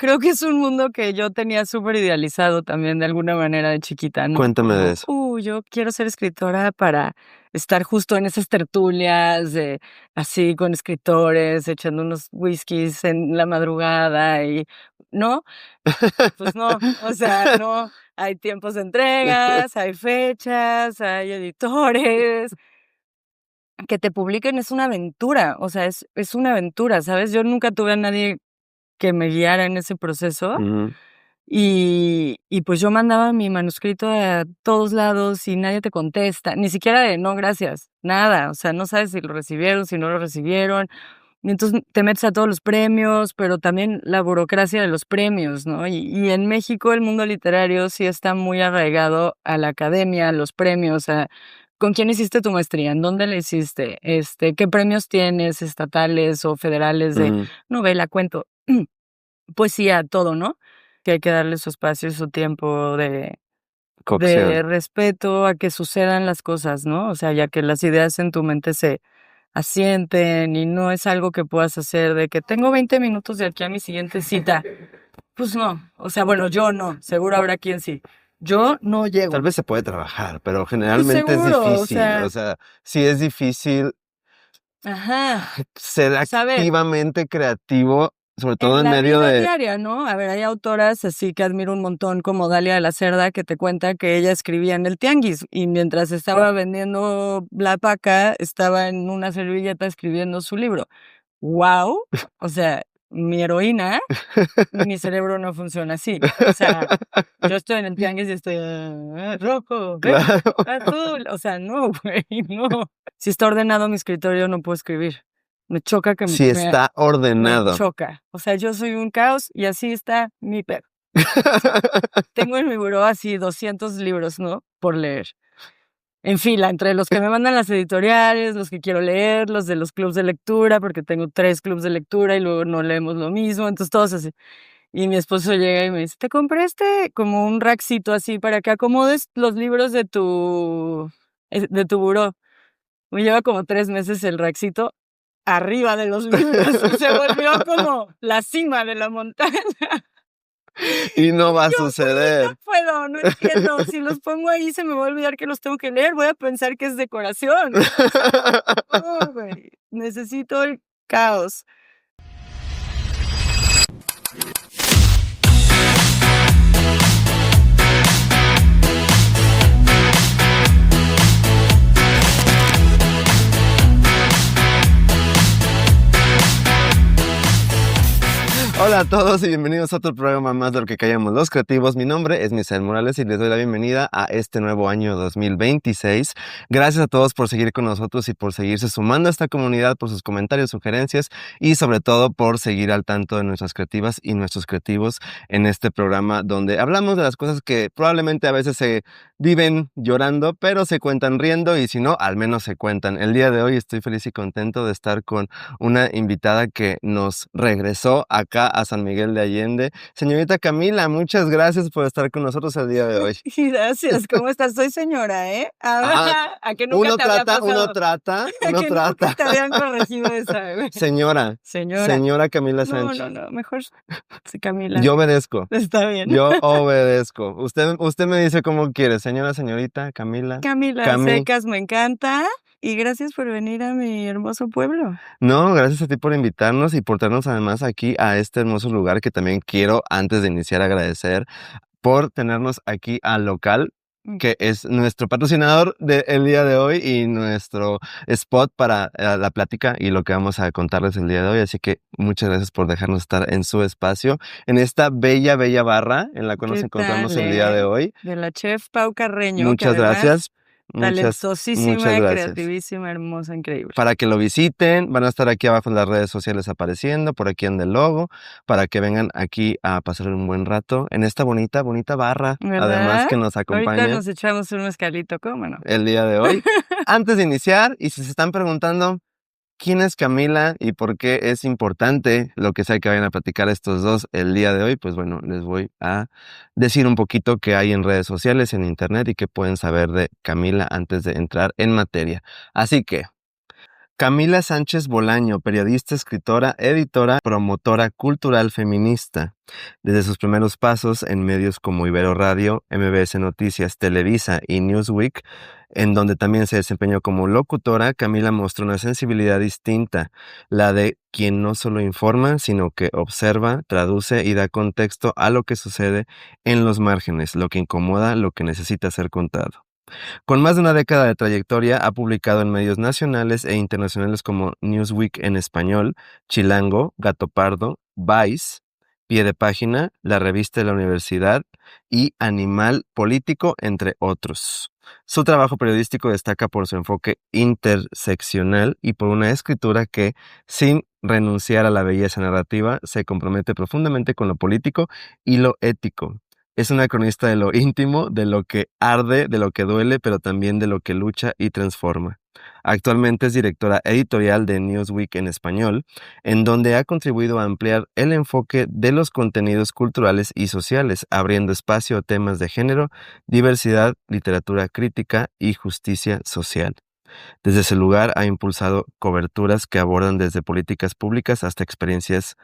creo que es un mundo que yo tenía súper idealizado también de alguna manera de chiquita, ¿no? Cuéntame de eso. Yo quiero ser escritora para estar justo en esas tertulias, así con escritores, echando unos whiskies en la madrugada y, ¿no? Pues no, o sea, no, hay tiempos de entregas, hay fechas, hay editores. Que te publiquen es una aventura, o sea, es una aventura, ¿sabes? Yo nunca tuve a nadie que me guiara en ese proceso Ujú. y pues yo mandaba mi manuscrito a todos lados y nadie te contesta, ni siquiera de no, gracias, nada, o sea, no sabes si lo recibieron, si no lo recibieron. Y entonces te metes a todos los premios, pero también la burocracia de los premios, ¿no? Y en México el mundo literario sí está muy arraigado a la academia, a los premios, a ¿con quién hiciste tu maestría? ¿En dónde la hiciste? ¿Qué premios tienes estatales o federales de Ujú. novela, cuento, poesía, todo, ¿no? Que hay que darle su espacio y su tiempo de Cocción. respeto a que sucedan las cosas, ¿no? O sea, ya que las ideas en tu mente se asienten y no es algo que puedas hacer de que tengo 20 minutos de aquí a mi siguiente cita. Pues no, o sea, bueno, yo no, seguro habrá quien sí. Yo no llego. Tal vez se puede trabajar, pero Pues generalmente es seguro, difícil. O sea, sí es difícil ajá, ser saber. activamente creativo, sobre todo En en la medio vida de... diaria, ¿no? A ver, hay autoras así que admiro un montón, como Dalia de la Cerda, que te cuenta que ella escribía en el tianguis y mientras estaba vendiendo la paca, estaba en una servilleta escribiendo su libro. ¡Wow! O sea, mi heroína, mi cerebro no funciona así. O sea, yo estoy en el tianguis y estoy rojo, verde, Claro. azul. O sea, no, güey, no. Si está ordenado mi escritorio, no puedo escribir. Me choca que Si me está ordenado. choca. O sea, yo soy un caos y así está mi perro. Tengo en mi buró así 200 libros, ¿no? Por leer. En fila, entre los que me mandan las editoriales, los que quiero leer, los de los clubs de lectura, porque tengo 3 clubs de lectura y luego no leemos lo mismo, entonces todos así. Y mi esposo llega y me dice: "Te compré como un rackcito así para que acomodes los libros de tu buró". Me lleva como 3 meses el rackcito arriba de los libros, se volvió como la cima de la montaña. Y no va a Yo, güey, no suceder. puedo, no entiendo. Si los pongo ahí, se me va a olvidar que los tengo que leer. Voy a pensar que es decoración. O sea, no, güey. Necesito el caos. Hola a todos y bienvenidos a otro programa más de Lo que callamos los creativos. Mi nombre es Misael Morales y les doy la bienvenida a este nuevo año 2026. Gracias a todos por seguir con nosotros y por seguirse sumando a esta comunidad, por sus comentarios, sugerencias y sobre todo por seguir al tanto de nuestras creativas y nuestros creativos en este programa donde hablamos de las cosas que probablemente a veces se viven llorando, pero se cuentan riendo y si no, al menos se cuentan. El día de hoy estoy feliz y contento de estar con una invitada que nos regresó acá a San Miguel de Allende. Señorita Camila, muchas gracias por estar con nosotros el día de hoy. Gracias, ¿cómo estás? Soy señora, ¿eh? ¿A que nunca te había pasado? Uno trata. ¿A que nunca te habían corregido esa, güey? Señora Camila No, Sánchez. mejor sí, Camila. Yo obedezco. Está bien. Yo obedezco. Usted me dice cómo quiere, señorita, Camila. Camila Secas, me encanta. Y gracias por venir a mi hermoso pueblo. No, gracias a ti por invitarnos y por traernos además aquí a este hermoso lugar que también quiero, antes de iniciar, agradecer por tenernos aquí al local, que es nuestro patrocinador del día de hoy y nuestro spot para la plática y lo que vamos a contarles el día de hoy. Así que muchas gracias por dejarnos estar en su espacio, en esta bella barra en la cual nos encontramos el día de hoy. De la chef Pau Carreño. Muchas gracias. Talentosísima, muchas gracias. creativísima, hermosa, increíble. Para que lo visiten, van a estar aquí abajo en las redes sociales apareciendo, por aquí en el logo, para que vengan aquí a pasar un buen rato en esta bonita barra, ¿verdad? Además que nos acompaña. Ahorita nos echamos un mezcalito, ¿cómo no? El día de hoy. Antes de iniciar, y si se están preguntando quién es Camila y por qué es importante lo que sea que vayan a platicar estos dos el día de hoy, pues bueno, les voy a decir un poquito qué hay en redes sociales, en internet y qué pueden saber de Camila antes de entrar en materia. Así que, Camila Sánchez Bolaño, periodista, escritora, editora, promotora cultural feminista. Desde sus primeros pasos en medios como Ibero Radio, MBS Noticias, Televisa y Newsweek, en donde también se desempeñó como locutora, Camila mostró una sensibilidad distinta, la de quien no solo informa, sino que observa, traduce y da contexto a lo que sucede en los márgenes, lo que incomoda, lo que necesita ser contado. Con más de una década de trayectoria, ha publicado en medios nacionales e internacionales como Newsweek en español, Chilango, Gato Pardo, Vice, Pie de Página, La Revista de la Universidad y Animal Político, entre otros. Su trabajo periodístico destaca por su enfoque interseccional y por una escritura que, sin renunciar a la belleza narrativa, se compromete profundamente con lo político y lo ético. Es una cronista de lo íntimo, de lo que arde, de lo que duele, pero también de lo que lucha y transforma. Actualmente es directora editorial de Newsweek en español, en donde ha contribuido a ampliar el enfoque de los contenidos culturales y sociales, abriendo espacio a temas de género, diversidad, literatura crítica y justicia social. Desde ese lugar ha impulsado coberturas que abordan desde políticas públicas hasta experiencias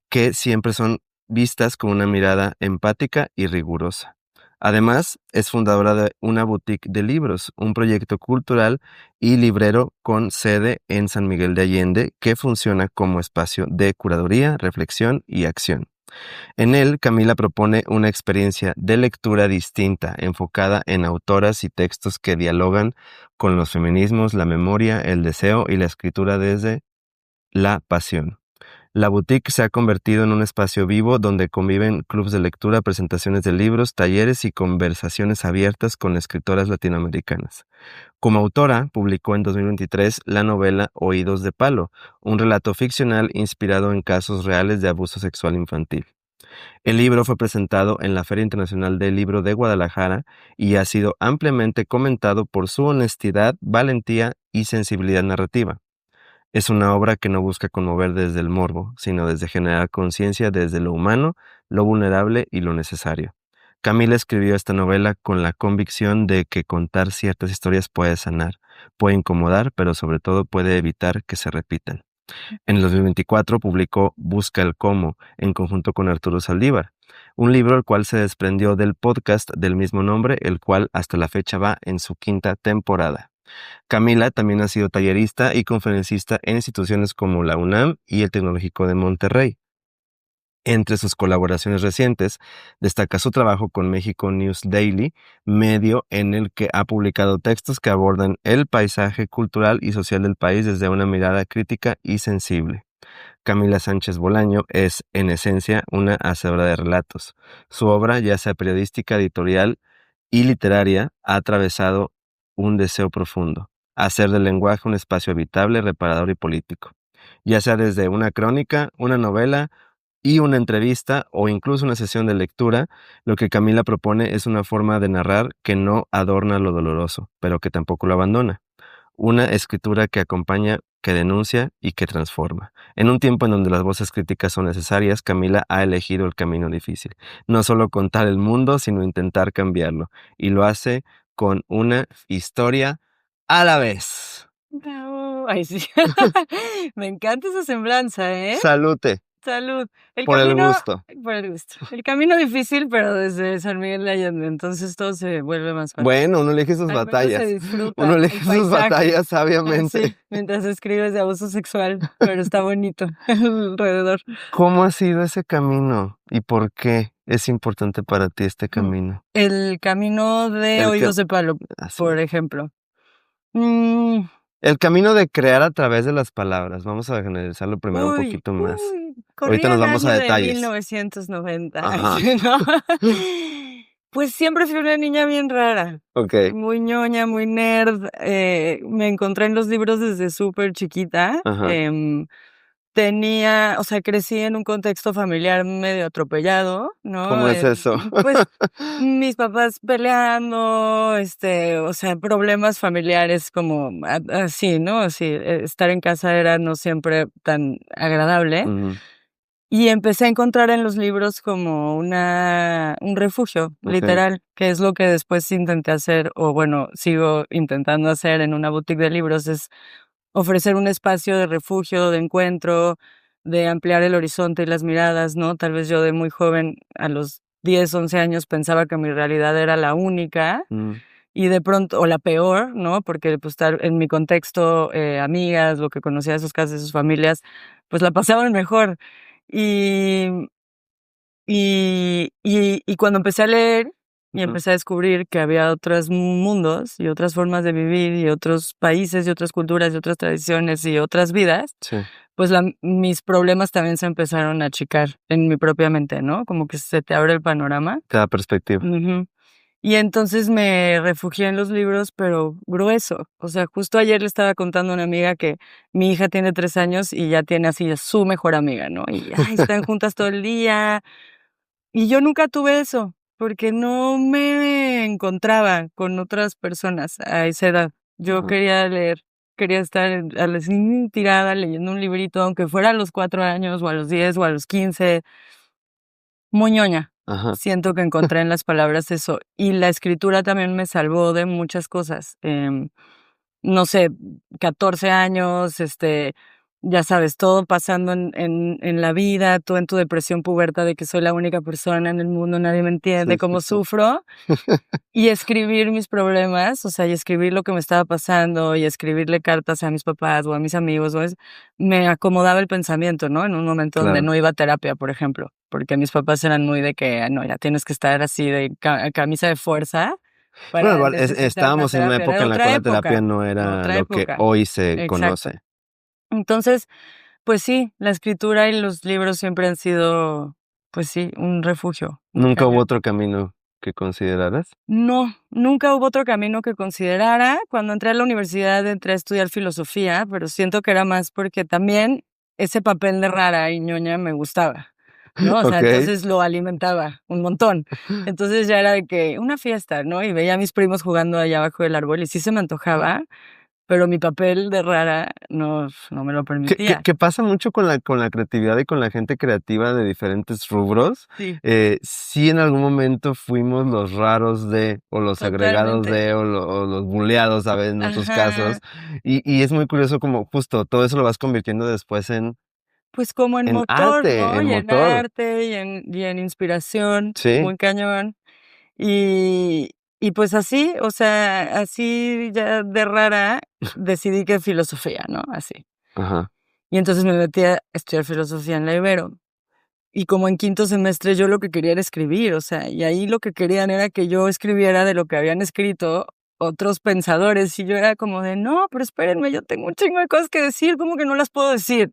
que siempre son vistas con una mirada empática y rigurosa. Además, es fundadora de una boutique de libros, un proyecto cultural y librero con sede en San Miguel de Allende que funciona como espacio de curaduría, reflexión y acción. En él, Camila propone una experiencia de lectura distinta, enfocada en autoras y textos que dialogan con los feminismos, la memoria, el deseo y la escritura desde la pasión. La boutique se ha convertido en un espacio vivo donde conviven clubs de lectura, presentaciones de libros, talleres y conversaciones abiertas con escritoras latinoamericanas. Como autora, publicó en 2023 la novela Oídos de Palo, un relato ficcional inspirado en casos reales de abuso sexual infantil. El libro fue presentado en la Feria Internacional del Libro de Guadalajara y ha sido ampliamente comentado por su honestidad, valentía y sensibilidad narrativa. Es una obra que no busca conmover desde el morbo, sino desde generar conciencia desde lo humano, lo vulnerable y lo necesario. Camila escribió esta novela con la convicción de que contar ciertas historias puede sanar, puede incomodar, pero sobre todo puede evitar que se repitan. En el 2024 publicó Busca el Cómo, en conjunto con Arturo Saldívar, un libro el cual se desprendió del podcast del mismo nombre, el cual hasta la fecha va en su 5ª temporada. Camila también ha sido tallerista y conferencista en instituciones como la UNAM y el Tecnológico de Monterrey. Entre sus colaboraciones recientes, destaca su trabajo con México News Daily, medio en el que ha publicado textos que abordan el paisaje cultural y social del país desde una mirada crítica y sensible. Camila Sánchez Bolaño es, en esencia, una hacedora de relatos. Su obra, ya sea periodística, editorial y literaria, ha atravesado un deseo profundo: hacer del lenguaje un espacio habitable, reparador y político. Ya sea desde una crónica, una novela y una entrevista o incluso una sesión de lectura, lo que Camila propone es una forma de narrar que no adorna lo doloroso, pero que tampoco lo abandona. Una escritura que acompaña, que denuncia y que transforma. En un tiempo en donde las voces críticas son necesarias, Camila ha elegido el camino difícil. No solo contar el mundo, sino intentar cambiarlo. Y lo hace con una historia a la vez. No, ay, sí. Me encanta esa semblanza, ¿eh? Salute. Salud. El Por el camino, gusto. por el gusto. El camino difícil, pero desde San Miguel de Allende, entonces todo se vuelve más fácil. Bueno, uno elige sus Al menos batallas. se disfruta Uno elige el sus paisaje. batallas sabiamente. Sí, mientras escribes de abuso sexual, pero está bonito alrededor. ¿Cómo ha sido ese camino y por qué es importante para ti este camino? El camino de El Oídos de Palo, Así. por ejemplo. Mm, El camino de crear a través de las palabras. Vamos a generalizarlo primero un poquito más. Ahorita corría nos el vamos a año de detalles. 1990. Ajá. ¿No? Pues siempre fui una niña bien rara. Ok. Muy ñoña, muy nerd. Me encontré en los libros desde súper chiquita. Ajá. Crecí en un contexto familiar medio atropellado, ¿no? ¿Cómo es eso? Pues mis papás peleando, problemas familiares como así, ¿no? Así, estar en casa era no siempre tan agradable. Ujú. Y empecé a encontrar en los libros como un refugio, Ok. literal, que es lo que después intenté hacer, o bueno, sigo intentando hacer en una boutique de libros, es ofrecer un espacio de refugio, de encuentro, de ampliar el horizonte y las miradas, ¿no? Tal vez yo de muy joven, a los 10, 11 años, pensaba que mi realidad era la única Mm, y de pronto, o la peor, ¿no? Porque pues en mi contexto, amigas, lo que conocía de sus casas, de sus familias, pues la pasaban mejor. Y, y cuando empecé a leer y ujú, empecé a descubrir que había otros mundos y otras formas de vivir y otros países y otras culturas y otras tradiciones y otras vidas, sí, pues mis problemas también se empezaron a achicar en mi propia mente, ¿no? Como que se te abre el panorama. te da perspectiva. Ujú. Y entonces me refugié en los libros, pero grueso. O sea, justo ayer le estaba contando a una amiga que mi hija tiene 3 años y ya tiene así a su mejor amiga, ¿no? Y, ay, están juntas todo el día. Y yo nunca tuve eso, porque no me encontraba con otras personas a esa edad. Yo Ajá, quería leer, quería estar a la así tirada leyendo un librito, aunque fuera a los 4 años, o a los 10 o a los 15, muy ñoña. ajá, Siento que encontré en las palabras eso. Y la escritura también me salvó de muchas cosas. No sé, 14 años, ya sabes, todo pasando en la vida, tú en tu depresión puberta de que soy la única persona en el mundo, nadie me sí, entiende sí, cómo sí. sufro, y escribir mis problemas, o sea, y escribir lo que me estaba pasando, y escribirle cartas a mis papás o a mis amigos, me acomodaba el pensamiento, ¿no? En un momento donde Claro. no iba a terapia, por ejemplo, porque mis papás eran muy de que, no, ya tienes que estar así de camisa de fuerza Bueno, para igual necesitar una estábamos en una terapia. época Era en la cual otra la terapia época, no era otra lo que época. hoy se Exacto. conoce. Entonces, pues sí, la escritura y los libros siempre han sido, pues sí, un refugio muy ¿Nunca hubo cañón. otro camino que consideraras? No, nunca hubo otro camino que considerara. Cuando entré a la universidad entré a estudiar filosofía, pero siento que era más porque también ese papel de rara y ñoña me gustaba, ¿no? O sea, Okey. entonces lo alimentaba un montón. Entonces ya era de que una fiesta, ¿no? Y veía a mis primos jugando allá abajo del árbol y sí se me antojaba, pero mi papel de rara no me lo permitía. Que pasa mucho con la creatividad y con la gente creativa de diferentes rubros. Sí, Sí, en algún momento fuimos los raros de, o los agregados totalmente. de, o los buleados, ¿sabes? En muchos casos. Ajá. Y es muy curioso como justo todo eso lo vas convirtiendo después Pues como en en motor, arte, ¿no? en Y en motor. arte, y en inspiración, Sí, muy cañón. Y y pues así, o sea, así ya de rara decidí que filosofía, ¿no? Así. ajá. Y entonces me metí a estudiar filosofía en la Ibero. Y como en quinto semestre yo lo que quería era escribir, o sea, y ahí lo que querían era que yo escribiera de lo que habían escrito otros pensadores, y yo era como de: "No, pero espérenme, yo tengo un chingo de cosas que decir, ¿cómo que no las puedo decir?".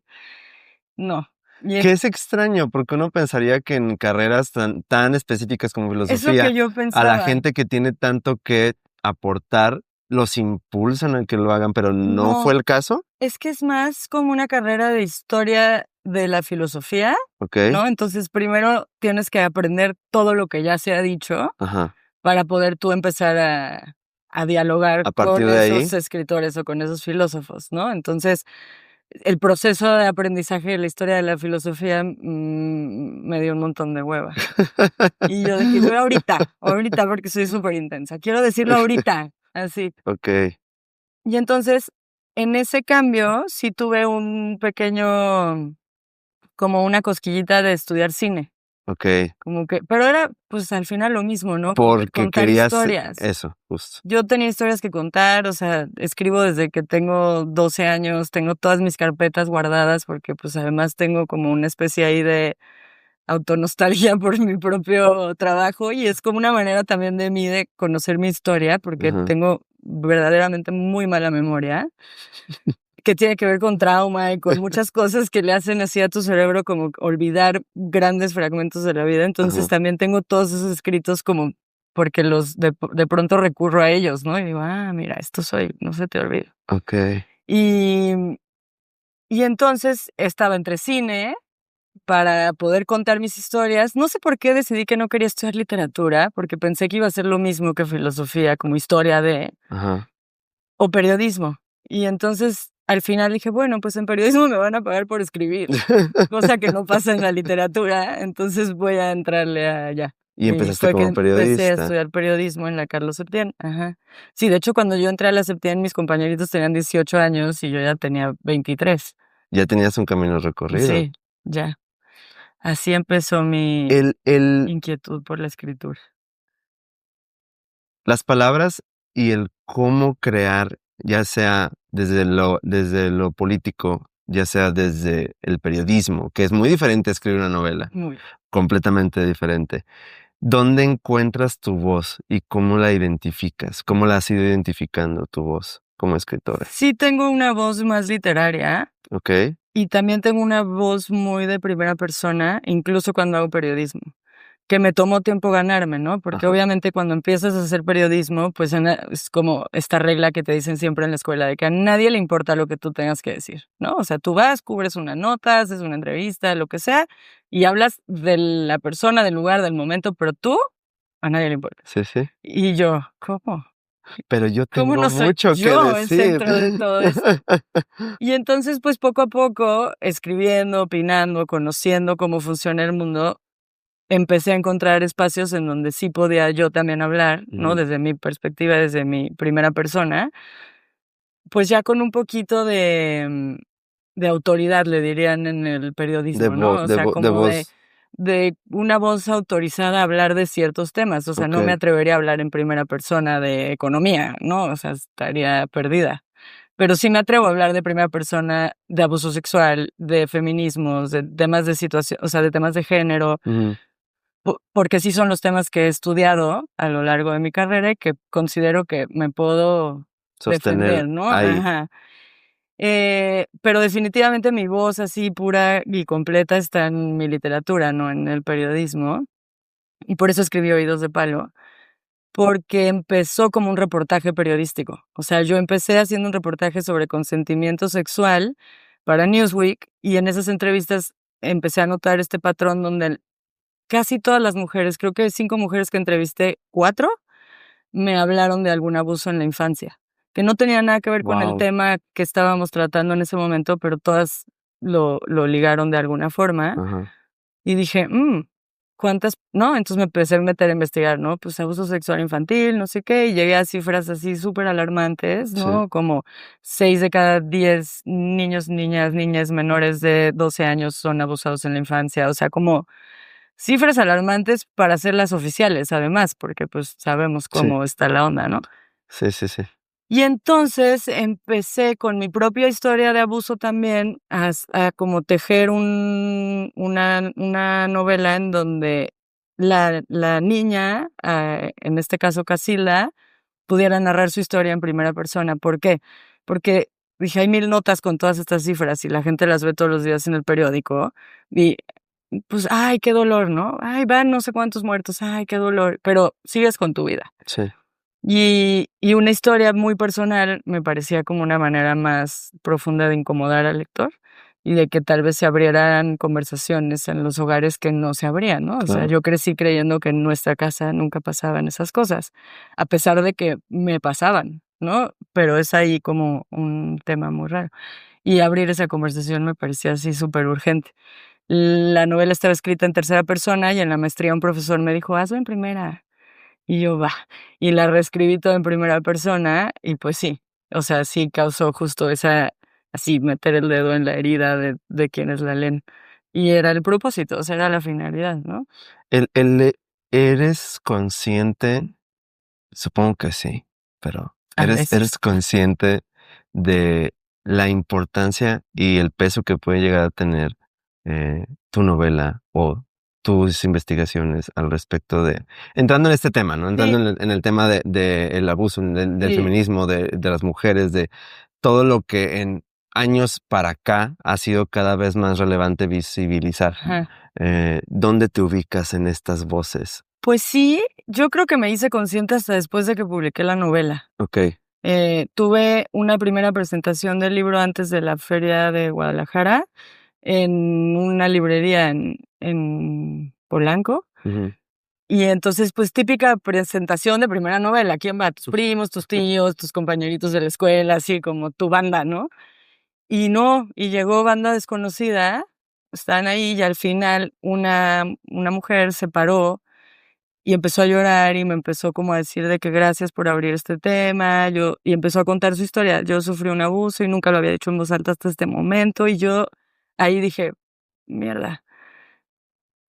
No. Y Que es extraño, porque uno pensaría que en carreras tan específicas como es lo filosofía, que yo a la pensaba. gente que tiene tanto que aportar, los impulsan a que lo hagan, pero ¿no fue No, el caso? es que es más como una carrera de historia de la filosofía, Okey, ¿no? Entonces, primero tienes que aprender todo lo que ya se ha dicho ajá. para poder tú empezar a dialogar A partir con de ahí esos escritores o con esos filósofos, ¿no? Entonces, el proceso de aprendizaje de la historia de la filosofía, me dio un montón de hueva. Y yo de que yo ahorita, porque soy súper intensa, quiero decirlo ahorita, así. Okey, Y entonces, en ese cambio, sí tuve un pequeño, como una cosquillita de estudiar cine, okey. como que pero era, pues, al final lo mismo, ¿no? Porque Contar querías historias. eso, justo. Yo tenía historias que contar, o sea, escribo desde que tengo 12 años, tengo todas mis carpetas guardadas porque, pues, además tengo como una especie ahí de autonostalgia por mi propio trabajo, y es como una manera también de mí de conocer mi historia, porque Ajá, tengo verdaderamente muy mala memoria, que tiene que ver con trauma y con muchas cosas que le hacen así a tu cerebro como olvidar grandes fragmentos de la vida. Entonces, ajá. también tengo todos esos escritos como porque de pronto recurro a ellos, ¿no? Y digo: "Ah, mira, esto soy, no se te olvide". Okey. Y y entonces estaba entre cine para poder contar mis historias. No sé por qué decidí que no quería estudiar literatura, porque pensé que iba a ser lo mismo que filosofía, como historia de Ajá. o periodismo. Y entonces, al final dije: "Bueno, pues en periodismo me van a pagar por escribir, cosa que no pasa en la literatura, entonces voy a entrarle a allá". Y empezaste fue que como empecé a periodista. estudiar periodismo en la Carlos Septién. Ajá. Sí, de hecho, cuando yo entré a la Septién, mis compañeritos tenían 18 años y yo ya tenía 23. Ya tenías un camino recorrido. Sí, ya. Así empezó mi El, inquietud por la escritura. las palabras y el cómo crear, ya sea desde lo político, ya sea desde el periodismo, que es muy diferente a escribir una novela, Muy. completamente diferente. ¿Dónde encuentras tu voz y cómo la identificas? ¿Cómo la has ido identificando tu voz como escritora? Sí tengo una voz más literaria ¿Ok? y también tengo una voz muy de primera persona, incluso cuando hago periodismo, que me tomó tiempo ganarme, ¿no? Porque Ajá. obviamente cuando empiezas a hacer periodismo, pues es como esta regla que te dicen siempre en la escuela, de que a nadie le importa lo que tú tengas que decir, ¿no? O sea, tú vas, cubres una nota, haces una entrevista, lo que sea, y hablas de la persona, del lugar, del momento, pero tú, a nadie le importa. Sí, sí. Y yo, ¿cómo? Pero yo ¿Cómo tengo no soy mucho que yo el decir. centro de todo esto? Y entonces, pues poco a poco, escribiendo, opinando, conociendo cómo funciona el mundo, empecé a encontrar espacios en donde sí podía yo también hablar, ¿no? Ujú. Desde mi perspectiva, desde mi primera persona, pues ya con un poquito de autoridad, le dirían en el periodismo, ¿no? O sea, De como voz. de una voz autorizada a hablar de ciertos temas. O sea, Ok. no me atrevería a hablar en primera persona de economía, ¿no? O sea, estaría perdida. Pero sí me atrevo a hablar de primera persona de abuso sexual, de feminismos, de temas de situación, o sea, de temas de género, Ujú. porque sí son los temas que he estudiado a lo largo de mi carrera y que considero que me puedo Sostener defender, ¿no? ahí. Ajá. Pero definitivamente mi voz así pura y completa está en mi literatura, no en el periodismo. Y por eso escribí Oídos de Palo, porque empezó como un reportaje periodístico. O sea, yo empecé haciendo un reportaje sobre consentimiento sexual para Newsweek y en esas entrevistas empecé a notar este patrón donde casi todas las mujeres, creo que 5 mujeres que entrevisté, 4 me hablaron de algún abuso en la infancia, que no tenía nada que ver con el Wow. tema que estábamos tratando en ese momento, pero todas lo ligaron de alguna forma. Ajá. Y dije: ¿cuántas?", ¿no? Entonces me empecé a meter a investigar, ¿no? Pues abuso sexual infantil, no sé qué, y llegué a cifras así superalarmantes, Sí. ¿no? Como 6 de cada 10 niños, niñas menores de 12 años son abusados en la infancia. O sea, como cifras alarmantes para hacerlas oficiales, además, porque, pues, sabemos Sí. cómo está la onda, ¿no? Sí, sí, sí. Y entonces empecé con mi propia historia de abuso también a como tejer una novela en donde la niña, en este caso Casilda, pudiera narrar su historia en primera persona. ¿Por qué? Porque dije, hay 1000 notas con todas estas cifras y la gente las ve todos los días en el periódico y, pues, ay, qué dolor, ¿no? Ay, van no sé cuántos muertos, ay, qué dolor, pero sigues con tu vida. Sí. Y una historia muy personal me parecía como una manera más profunda de incomodar al lector, y de que tal vez se abrieran conversaciones en los hogares que no se abrían, ¿no? O sea, Claro. yo crecí creyendo que en nuestra casa nunca pasaban esas cosas, a pesar de que me pasaban, ¿no? Pero es ahí como un tema muy raro. Y abrir esa conversación me parecía así súper urgente. La novela estaba escrita en tercera persona y en la maestría un profesor me dijo: "Hazlo en primera". Y yo: "Va". Y la reescribí todo en primera persona y, pues sí, o sea, sí causó justo esa así meter el dedo en la herida de quienes la leen. Y era el propósito, o sea, era la finalidad, ¿no? El ¿eres consciente? Supongo que sí, pero A veces. ¿eres consciente de la importancia y el peso que puede llegar a tener, tu novela o tus investigaciones al respecto de entrando en este tema, ¿no? Entrando Sí, en el tema de el abuso, del sí, feminismo, de las mujeres, de todo lo que en años para acá ha sido cada vez más relevante visibilizar. ajá. ¿Dónde te ubicas en estas voces? Pues sí, yo creo que me hice consciente hasta después de que publiqué la novela. Okey. Tuve una primera presentación del libro antes de la feria de Guadalajara en una librería en Polanco. Ujú. Y entonces, pues, típica presentación de primera novela, ¿quién va? Tus primos, tus tíos, tus compañeritos de la escuela, así como tu banda, ¿no? Y no, y llegó banda desconocida, estaban ahí y al final una mujer se paró y empezó a llorar y me empezó como a decir de que gracias por abrir este tema, y empezó a contar su historia. Yo sufrí un abuso y nunca lo había dicho en voz alta hasta este momento, y yo ahí dije, mierda,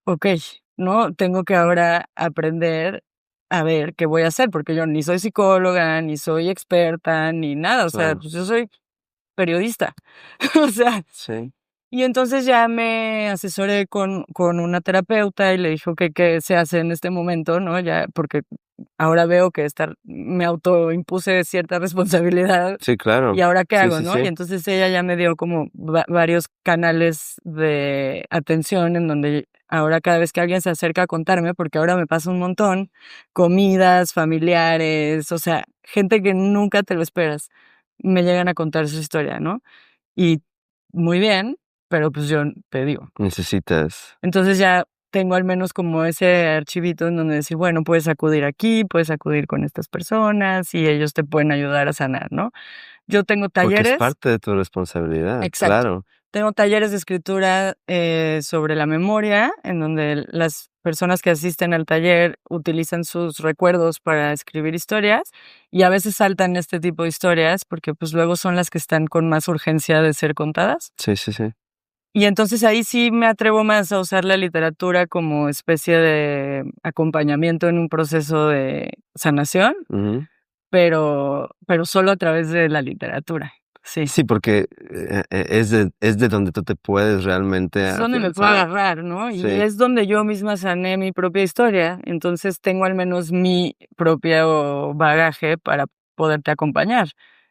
okey, ¿no? Tengo que ahora aprender a ver qué voy a hacer, porque yo ni soy psicóloga, ni soy experta, ni nada, o sea, Claro. pues yo soy periodista. O sea, Sí. y entonces ya me asesoré con una terapeuta y le dije: "Okey, ¿qué se hace en este momento?", ¿no? Ya, porque ahora veo que me autoimpuse cierta responsabilidad, Sí, ¿y claro. ahora qué Sí, hago, sí, no? Y sí. entonces ella ya me dio como varios canales de atención en donde ahora cada vez que alguien se acerca a contarme, porque ahora me pasa un montón, comidas, familiares, o sea, gente que nunca te lo esperas, me llegan a contar su historia, ¿no? Y muy bien, pero pues yo te digo. Necesitas. Entonces ya tengo al menos como ese archivito en donde decir, bueno, puedes acudir aquí, puedes acudir con estas personas y ellos te pueden ayudar a sanar, ¿no? Yo tengo Porque es talleres, parte de tu responsabilidad, exacto. claro. Tengo talleres de escritura sobre la memoria, en donde las personas que asisten al taller utilizan sus recuerdos para escribir historias y a veces saltan este tipo de historias porque pues luego son las que están con más urgencia de ser contadas. Sí, sí, sí. Y entonces ahí sí me atrevo más a usar la literatura como especie de acompañamiento en un proceso de sanación, Ujú. pero solo a través de la literatura. Sí, Sí, porque, es de donde tú te puedes realmente es donde me puedo afianzar. agarrar, ¿no? Y Sí. es donde yo misma sané mi propia historia, entonces tengo al menos mi propio bagaje para poderte acompañar.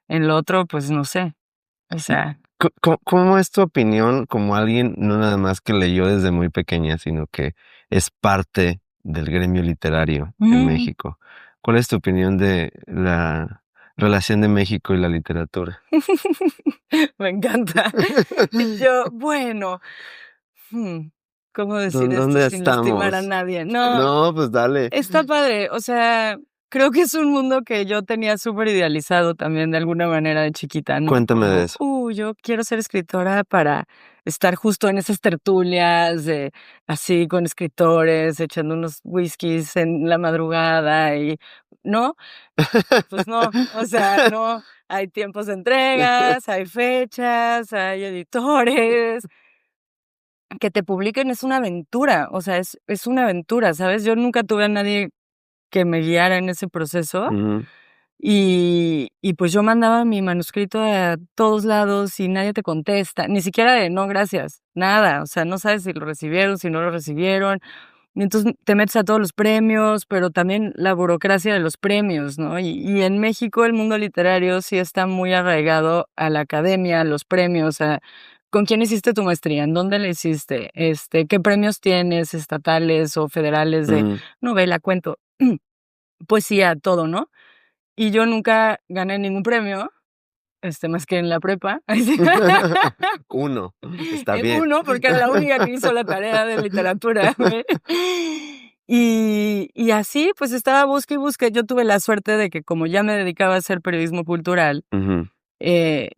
En lo otro, pues no sé, o Y, sea, ¿cómo es tu opinión como alguien, no nada más que leyó desde muy pequeña, sino que es parte del gremio literario en ujú. México? ¿Cuál es tu opinión de la relación de México y la literatura? Me encanta. Y yo, bueno, ¿cómo decir esto ¿Dónde sin lastimar a estamos? nadie? No, No, pues dale, está padre, o sea, creo que es un mundo que yo tenía súper idealizado también de alguna manera de chiquita, ¿no? cuéntame de Como, eso. yo quiero ser escritora para estar justo en esas tertulias de así con escritores, echando unos whiskies en la madrugada y, ¿no? Pues no, o sea, no, hay tiempos de entregas, hay fechas, hay editores. Que te publiquen es una aventura, o sea, es una aventura, ¿sabes? Yo nunca tuve a nadie que me guiara en ese proceso Ujú. y pues yo mandaba mi manuscrito a todos lados y nadie te contesta, ni siquiera de no, gracias, nada, o sea, no sabes si lo recibieron, si no lo recibieron. Y entonces te metes a todos los premios, pero también la burocracia de los premios, ¿no? Y en México el mundo literario sí está muy arraigado a la academia, a los premios, a ¿con quién hiciste tu maestría? ¿En dónde la hiciste? ¿Qué premios tienes estatales o federales de Ujú. novela, cuento, poesía, todo, ¿no? Y yo nunca gané ningún premio, más que en la prepa. Uno, está En bien. uno, porque era la única que hizo la tarea de literatura, güey. Y así, pues, estaba busque y busque. Yo tuve la suerte de que como ya me dedicaba a hacer periodismo cultural, Ujú.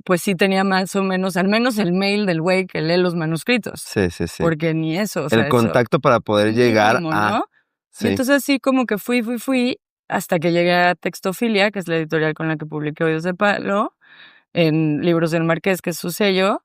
pues sí tenía más o menos, al menos el mail del güey que lee los manuscritos, Sí, sí, sí. porque ni eso, o El sea, eso contacto para poder llegar mínimo, a ¿no? Y sí. entonces así como que fui, hasta que llegué a Textofilia, que es la editorial con la que publiqué Hoyos de Palo, en Libros del Marqués, que es su sello,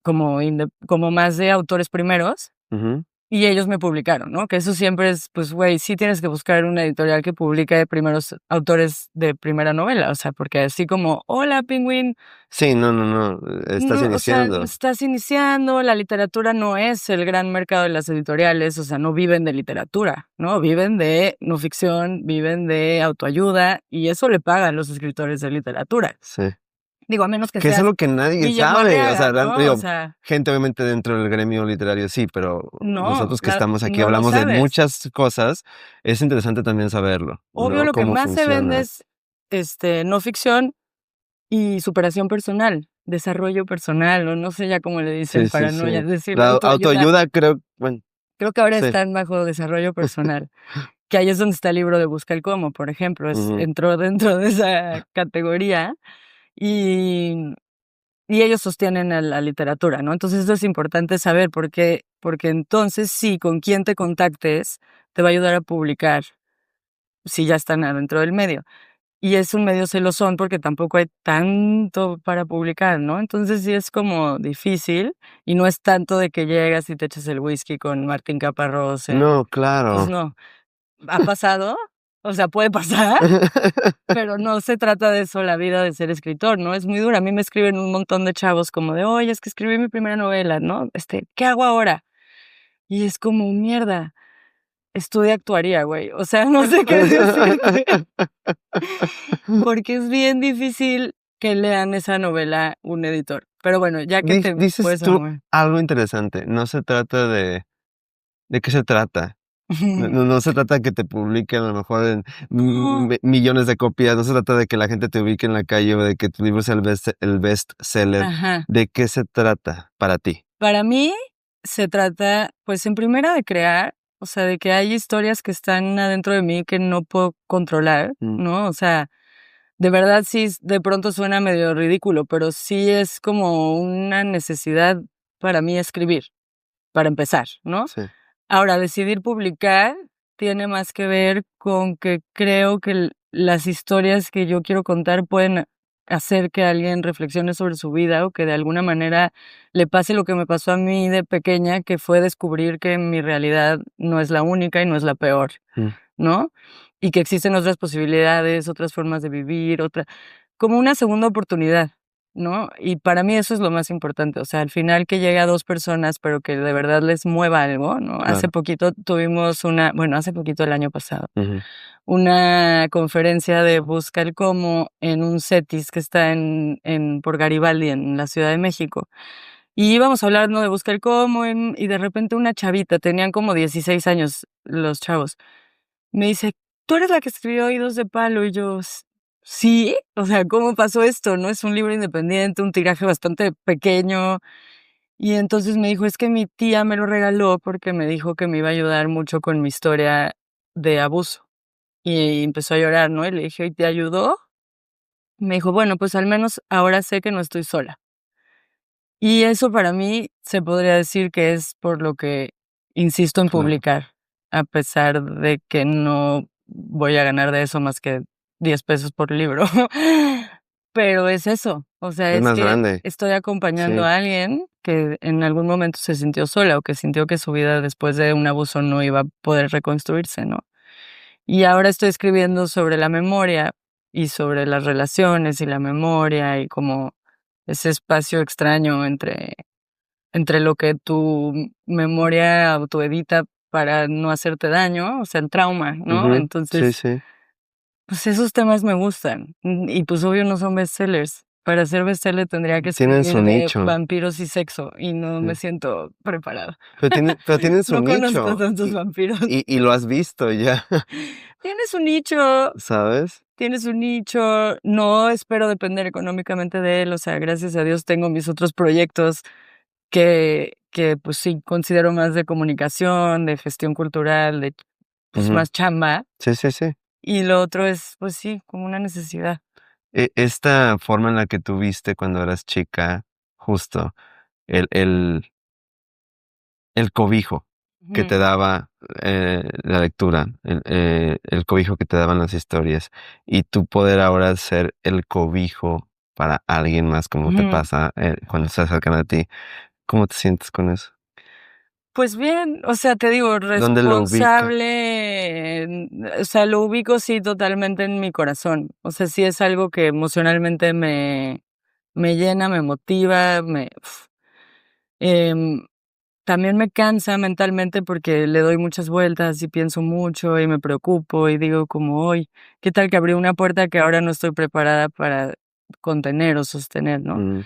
como más de autores primeros, Ujú. y ellos me publicaron, ¿no? Que eso siempre es, pues, güey, sí tienes que buscar una editorial que publique de primeros autores de primera novela, o sea, porque así como, hola, Penguin, Sí, no, no, no, estás no, o sea, iniciando. estás iniciando, la literatura no es el gran mercado de las editoriales, o sea, no viven de literatura, ¿no? Viven de no ficción, viven de autoayuda, y eso le pagan los escritores de literatura. Sí. Digo, a menos que Que es seas algo que nadie Guillermo sabe, o Arriaga, sea, ¿no? O digo, sea, gente obviamente dentro del gremio literario sí, pero no, nosotros que estamos aquí no lo hablamos de sabes. muchas cosas, es interesante también saberlo, Obvio, ¿no? lo que Cómo más se vende funciona. es, no ficción y superación personal, desarrollo personal, o no sé ya cómo le dicen Sí, sí, para no ya sí. decirle La autoayuda. autoayuda creo, bueno, Creo que ahora sí. están bajo desarrollo personal, que ahí es donde está el libro de Busca el Cómo, por ejemplo, Ujú. entró dentro de esa categoría y y ellos sostienen a la literatura, ¿no? Entonces eso es importante saber porque entonces sí, con quien te contactes te va a ayudar a publicar si ya están adentro del medio. Y es un medio celosón porque tampoco hay tanto para publicar, ¿no? Entonces sí es como difícil y no es tanto de que llegas y te echas el whisky con Martín Caparrós. No, Pues claro. no, ha pasado, o sea, puede pasar, pero no se trata de eso la vida de ser escritor, ¿no? Es muy dura. A mí me escriben un montón de chavos como de, oye, es que escribí mi primera novela, ¿no? ¿Qué hago ahora? Y es como, mierda, estudia actuaría, güey. O sea, no sé qué decirte. Porque es bien difícil que lean esa novela un editor. Pero bueno, ya que te Dices puedes tú mover. algo interesante. No se trata ¿de qué se trata? No se trata de que te publiquen a lo mejor en No, millones de copias, no se trata de que la gente te ubique en la calle o de que tu libro sea el best seller. ajá. ¿De qué se trata para ti? Para mí se trata, pues, en primera de crear, o sea, de que hay historias que están adentro de mí que no puedo controlar, Mm, ¿no? O sea, de verdad sí, de pronto suena medio ridículo, pero sí es como una necesidad para mí escribir, para empezar, ¿no? sí, Ahora, decidir publicar tiene más que ver con que creo que las historias que yo quiero contar pueden hacer que alguien reflexione sobre su vida o que de alguna manera le pase lo que me pasó a mí de pequeña, que fue descubrir que mi realidad no es la única y no es la peor, mm, ¿no? Y que existen otras posibilidades, otras formas de vivir, como una segunda oportunidad, ¿no? Y para mí eso es lo más importante, o sea, al final que llegue a 2 personas, pero que de verdad les mueva algo, ¿no? Hace claro. poquito tuvimos hace poquito, el año pasado, Ujú, una conferencia de Busca el Cómo en un CETIS que está en por Garibaldi, en la Ciudad de México. Y íbamos hablando de Busca el Cómo, y de repente una chavita, tenían como 16 años los chavos, me dice: "¿Tú eres la que escribió Oídos de Palo?". Y yo: Sí, o sea, ¿cómo pasó esto?", ¿no? Es un libro independiente, un tiraje bastante pequeño. Y entonces me dijo: "Es que mi tía me lo regaló porque me dijo que me iba a ayudar mucho con mi historia de abuso". Y empezó a llorar, ¿no? Y le dije: "¿Y te ayudó?". Me dijo: "Bueno, pues al menos ahora sé que no estoy sola". Y eso para mí se podría decir que es por lo que insisto en claro. publicar, a pesar de que no voy a ganar de eso más que 10 pesos por libro. Pero es eso, o sea, Es es más que grande. estoy acompañando Sí. a alguien que en algún momento se sintió sola o que sintió que su vida después de un abuso no iba a poder reconstruirse, ¿no? Y ahora estoy escribiendo sobre la memoria y sobre las relaciones y la memoria y como ese espacio extraño entre lo que tu memoria autoedita para no hacerte daño, o sea, el trauma, ¿no? Ujú, sí, Entonces, sí. pues esos temas me gustan. Y pues obvio no son bestsellers. Para ser bestseller tendría que Tienen su escribir de nicho. vampiros y sexo y no me Sí. siento preparada. Pero tienen su No conozco nicho tantos vampiros. y lo has visto ya, Tienes un nicho, ¿sabes? tienes un nicho, no espero depender económicamente de él, o sea, gracias a Dios tengo mis otros proyectos que, pues sí, considero más de comunicación, de gestión cultural, de, pues, Ujú. más chamba, Sí, sí, sí. y lo otro es, pues sí, como una necesidad. Esta forma en la que tuviste cuando eras chica, justo, el el el cobijo que te Ujú, daba, la lectura, el cobijo que te daban las historias, y tú poder ahora ser el cobijo para alguien más, como te ujú. pasa, cuando se acercan a ti, ¿cómo te sientes con eso? Pues bien, o sea, te digo, ¿Dónde lo ubicas? responsable, o sea, lo ubico sí totalmente en mi corazón. O sea, sí es algo que emocionalmente me llena, me motiva, em, también me cansa mentalmente porque le doy muchas vueltas y pienso mucho y me preocupo y digo como, hoy, ¿qué tal que abrí una puerta que ahora no estoy preparada para contener o sostener, ¿no? Mm,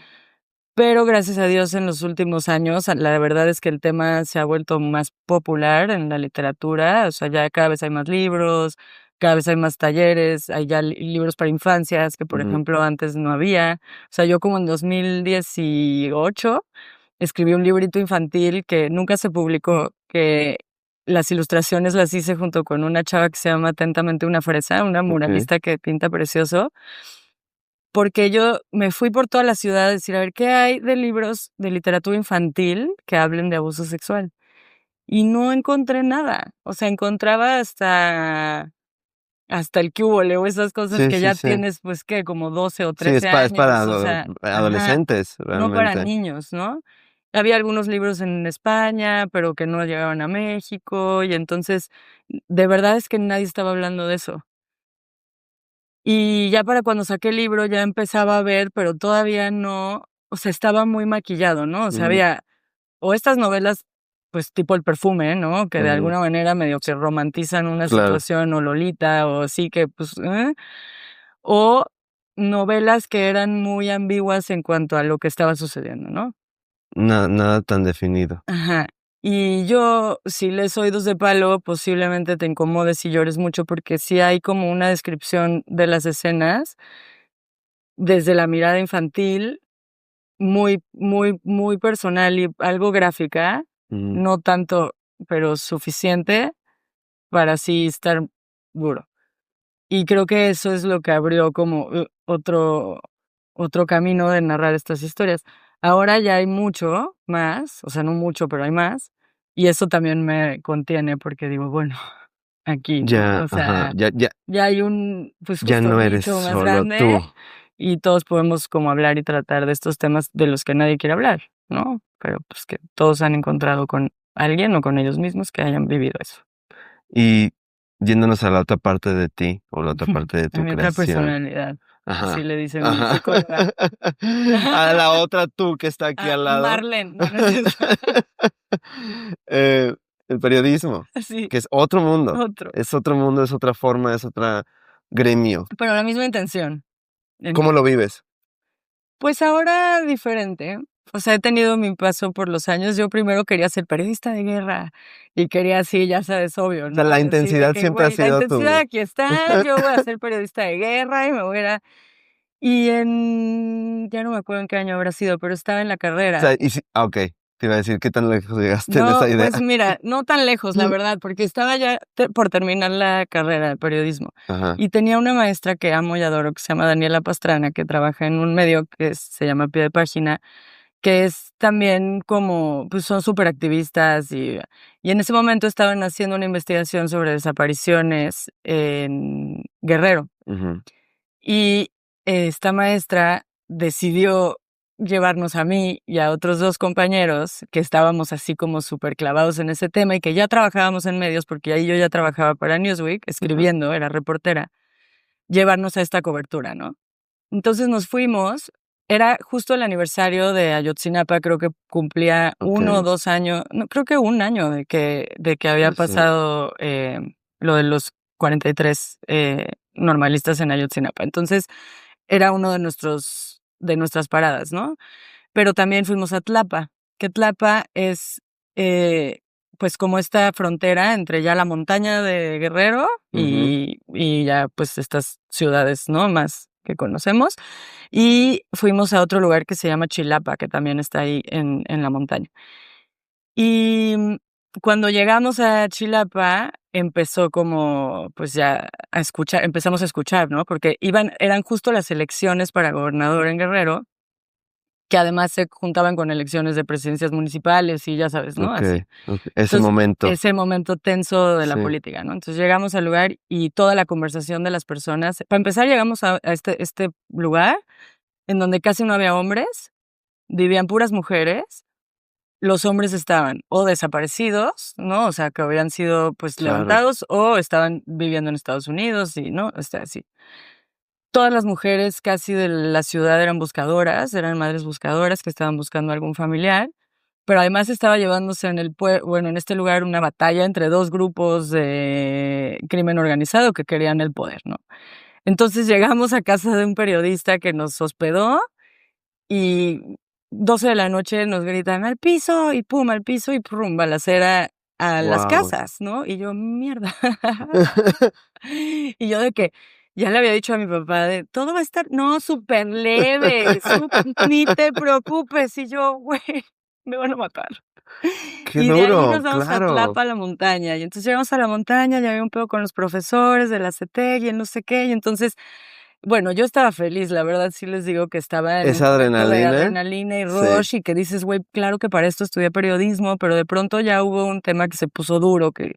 Pero gracias a Dios en los últimos años, la verdad es que el tema se ha vuelto más popular en la literatura, o sea, ya cada vez hay más libros, cada vez hay más talleres, hay ya libros para infancias que, por ujú, ejemplo, antes no había. O sea, yo como en 2018 escribí un librito infantil que nunca se publicó, que las ilustraciones las hice junto con una chava que se llama Atentamente una fresa, una okey. muralista que pinta precioso. porque yo me fui por toda la ciudad a decir, a ver, ¿qué hay de libros de literatura infantil que hablen de abuso sexual? Y no encontré nada. O sea, encontraba hasta el Cúbole o esas cosas Sí, que sí, ya sí. tienes, pues, ¿qué? Como 12 o Sí, es 13 es para años, o sea, ajá, adolescentes, no para realmente. niños, ¿no? Había algunos libros en España, pero que no llegaban a México, y entonces, de verdad es que nadie estaba hablando de eso. Y ya para cuando saqué el libro ya empezaba a ver, pero todavía no, o sea, estaba muy maquillado, ¿no? O sea, Ujú, había o estas novelas, pues, tipo El perfume, ¿no? Que de ujú, alguna manera medio que romantizan una claro. situación, o Lolita, o así que, pues, o novelas que eran muy ambiguas en cuanto a lo que estaba sucediendo, ¿no? Nada tan definido. Ajá. Y yo, si lees Oídos de palo, posiblemente te incomodes y llores mucho, porque sí hay como una descripción de las escenas desde la mirada infantil, muy, muy, muy personal y algo gráfica, Ujú. no tanto, pero suficiente para sí estar duro. Y creo que eso es lo que abrió como, otro camino de narrar estas historias. Ahora ya hay mucho más, o sea, no mucho, pero hay más, y eso también me contiene porque digo, bueno, aquí, ¿no? Ya, O ajá, sea, ya ya hay un, pues, ya justo no un eres nicho más solo grande tú. y todos podemos como hablar y tratar de estos temas de los que nadie quiere hablar, ¿no? Pero, pues, que todos han encontrado con alguien o con ellos mismos que hayan vivido eso. Y yéndonos a la otra parte de ti, o la otra parte de A tu mi otra creación. personalidad, así Ajá, le dice mi ajá. psicóloga. A la otra tú que está aquí Ah, al lado. Marlene, no, no es cierto. Eh, el periodismo, Sí, que otro, es otro mundo, es otra forma, es otra gremio. pero la misma intención en ¿Cómo mí. lo vives? Pues ahora diferente, o sea, he tenido mi paso por los años. Yo primero quería ser periodista de guerra y quería así, ya sabes, obvio, O sea, ¿no? la Así de intensidad que, siempre ha güey, la sido intensidad tu aquí está, yo voy a ser periodista de guerra y me voy a y ya no me acuerdo en qué año habrá sido, pero estaba en la o sea, carrera. y si okey, te iba a decir, ¿qué tan lejos llegaste de No, esa idea? pues mira, no tan lejos, la verdad, porque estaba ya por terminar la carrera de periodismo Ajá, y tenía una maestra que amo y adoro, que se llama Daniela Pastrana, que trabaja en un medio se llama Pie de Página, que es también como, pues son superactivistas y en ese momento estaban haciendo una investigación sobre desapariciones en Guerrero. ujú, Y esta maestra decidió llevarnos a mí y a otros 2 compañeros que estábamos así como superclavados en ese tema y que ya trabajábamos en medios, porque ahí yo ya trabajaba para Newsweek ajá, escribiendo, era reportera, llevarnos a esta cobertura, ¿no? Entonces nos fuimos, era justo el aniversario de Ayotzinapa, creo que cumplía 1 o okey, 2 años, no, creo que 1 año de que había sí, pasado, lo de los 43, normalistas en Ayotzinapa. Entonces, era uno de nuestras paradas, ¿no? Pero también fuimos a Tlapa, que Tlapa es, pues, como esta frontera entre ya la montaña de Guerrero ujú, y ya, pues, estas ciudades, ¿no?, más que conocemos. Y fuimos a otro lugar que se llama Chilapa, que también está ahí en la montaña. Y, cuando llegamos a Chilapa, empezó como, pues, ya empezamos a escuchar, ¿no? Porque eran justo las elecciones para gobernador en Guerrero, que además se juntaban con elecciones de presidencias municipales y ya sabes, ¿no? Así. ese Entonces, momento, ese momento tenso de la sí, política, ¿no? Entonces, llegamos al lugar y toda la conversación de las personas para empezar, llegamos a este lugar en donde casi no había hombres, vivían puras mujeres, los hombres estaban o desaparecidos, ¿no? O sea, que habían sido, pues, claro, levantados o estaban viviendo en Estados Unidos y, ¿no? Así. Todas las mujeres casi de la ciudad eran buscadoras, eran madres buscadoras que estaban buscando algún familiar, pero además estaba llevándose en este lugar una batalla entre 2 grupos de crimen organizado que querían el poder, ¿no? Entonces, llegamos a casa de un periodista que nos hospedó y 12 de la noche nos gritan: "Al piso", y pum, al piso y prum, balacera a las guau. casas, ¿no? Y yo: "Mierda". Y yo de que ya le había dicho a mi papá de: "Todo va a estar no, súper leve, ni te preocupes". Y yo: "Güey, me van a matar". Qué Y de ahí nos duro, vamos a claro. Tlapa, a la montaña. Y entonces llegamos a la montaña, ya había un pedo con los profesores de la CETEC y el no sé qué. Y entonces bueno, yo estaba feliz, la verdad sí les digo que estaba en un ¿Esa momento de adrenalina? adrenalina y Sí. rush y que dices, güey, claro que para esto estudié periodismo, pero de pronto ya hubo un tema que se puso duro, que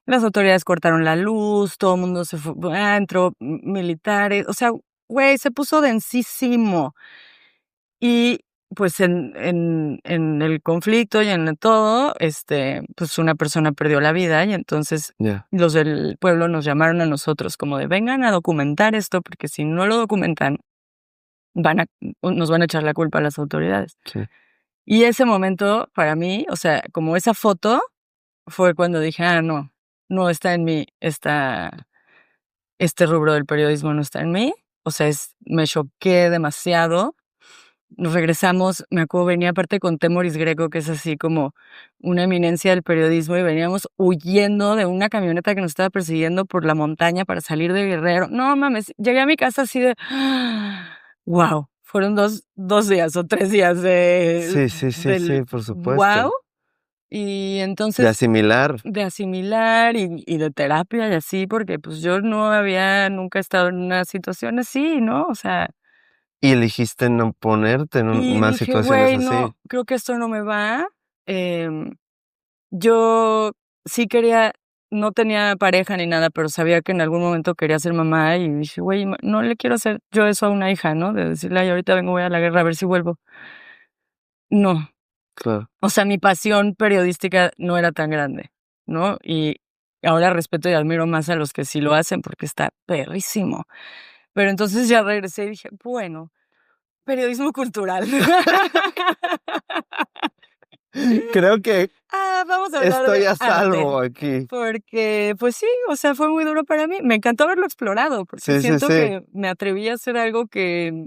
las autoridades cortaron la luz, todo el mundo se fue, entró militares, o sea, güey, se puso densísimo. Y pues en el conflicto y en todo, pues una persona perdió la vida y entonces Ya. los del pueblo nos llamaron a nosotros como de vengan a documentar esto, porque si no lo documentan, nos van a echar la culpa a las autoridades. Sí. Y ese momento para mí, o sea, como esa foto fue cuando dije, no, no está en mí, este rubro del periodismo no está en mí. O sea, me choqué demasiado. Nos regresamos, me acuerdo, venía aparte con Temoris Greco, que es así como una eminencia del periodismo, y veníamos huyendo de una camioneta que nos estaba persiguiendo por la montaña para salir de Guerrero. No mames, llegué a mi casa así de, wow, fueron dos días o 3 días Sí, del por wow, supuesto. y De entonces asimilar. de asimilar y de terapia y así, porque pues yo no había nunca estado en una situación así, ¿no? O sea, Y elegiste no ponerte en y más dije: situaciones "Güey, así. no, creo que esto no me va". Em, yo sí quería no tenía pareja ni nada, pero sabía que en algún momento quería ser mamá, y dije: "Güey, no le quiero hacer yo eso a una hija", ¿no? De decirle: "Ay, ahorita vengo, voy a la guerra, a ver si vuelvo". No, Claro. o sea, mi pasión periodística no era tan grande, ¿no? Y ahora respeto y admiro más a los que sí lo hacen, porque está perrísimo. Pero entonces ya regresé y dije: "Bueno, periodismo cultural". Creo que Vamos a hablar estoy de a arte, salvo aquí. porque, pues sí, o sea, fue muy duro para mí. Me encantó haberlo explorado, porque Sí, sí, siento sí. que me atreví a hacer algo que